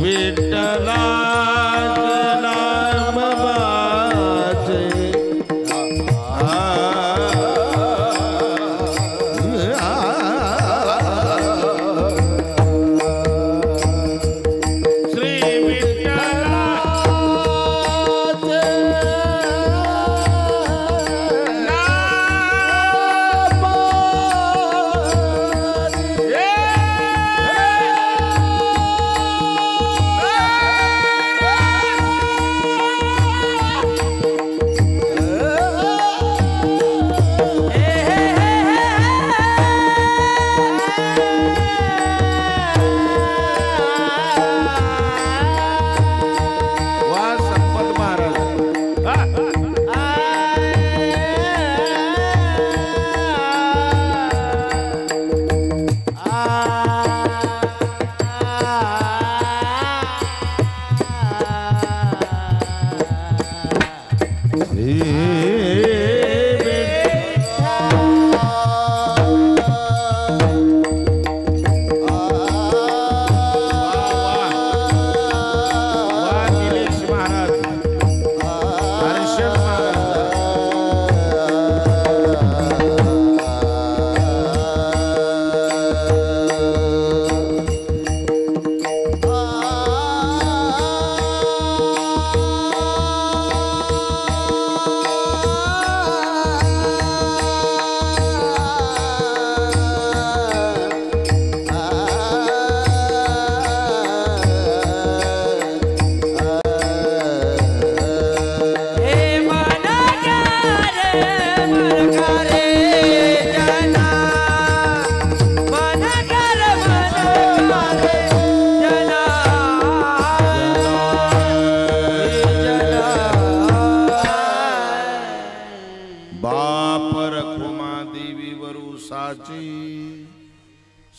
विठ्ठला नाम वाचे श्री विठ्ठला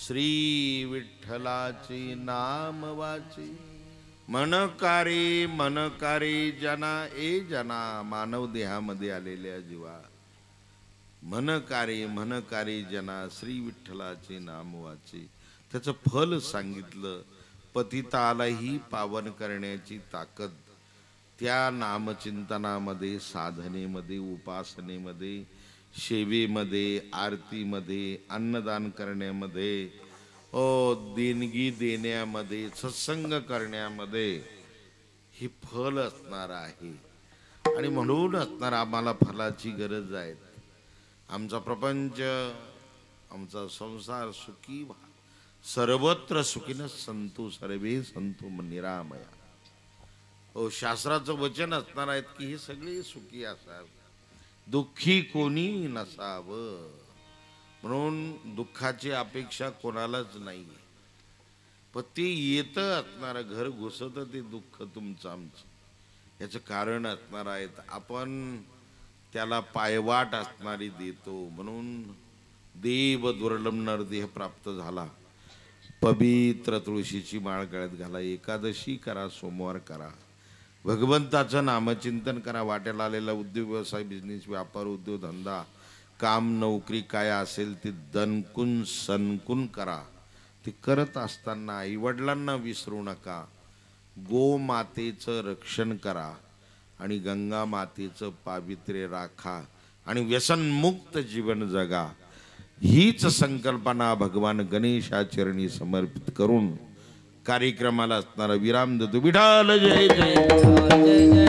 श्री विठ्ठलाची नाम वाची मनकारी जना ए जना मानव देहामध्ये आलेल्या जीवा मनकारी जना श्री विठ्ठलाचे नाम वाची त्याचं फल सांगितलं पतितालाही पावन करण्याची ताकद त्या नामचिंतनामध्ये साधनेमध्ये उपासनेमध्ये सेवेमध्ये आरतीमध्ये अन्नदान करण्यामध्ये देणगी देण्यामध्ये सत्संग करण्यामध्ये हे फल असणार आहे आणि म्हणून असणार आम्हाला फलाची गरज आहे आमचा प्रपंच आमचा संसार सुखी व्हा सर्वत्र सुखीनं संतु सर्वे संतु निरामया शास्त्राचं वचन असणार आहे की हे सगळे सुखी असावे दुःखी कोणी नसावं म्हणून दुःखाची अपेक्षा कोणालाच नाही पण ते येतं असणार घर घुसतं ते दुःख तुमचं आमचं याचं कारण असणार आहे आपण त्याला पायवाट असणारी देतो म्हणून देव दुर्लभ नरदेह प्राप्त झाला पवित्र तुळशीची माळ गळ्यात घाला एकादशी करा सोमवार करा भगवंताचं नामचिंतन करा वाट्याला आलेला उद्योग व्यवसाय बिझनेस व्यापार उद्योगधंदा काम नोकरी काय असेल ते दणकून सणकून करा ते करत असताना आईवडिलांना विसरू नका गोमातेचं रक्षण करा आणि गंगा मातेचं पावित्र्य राखा आणि व्यसनमुक्त जीवन जगा हीच संकल्पना भगवान गणेशाचरणी समर्पित करून कार्यक्रमाला असणारा विराम देतो विठाल जय जय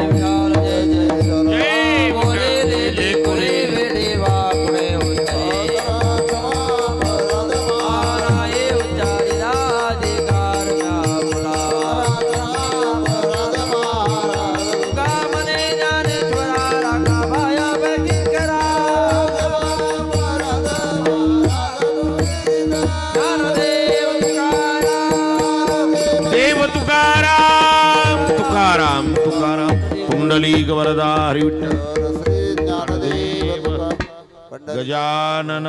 तुकाराम पुंडलिक वरदा हरी विठ्ठल गजानन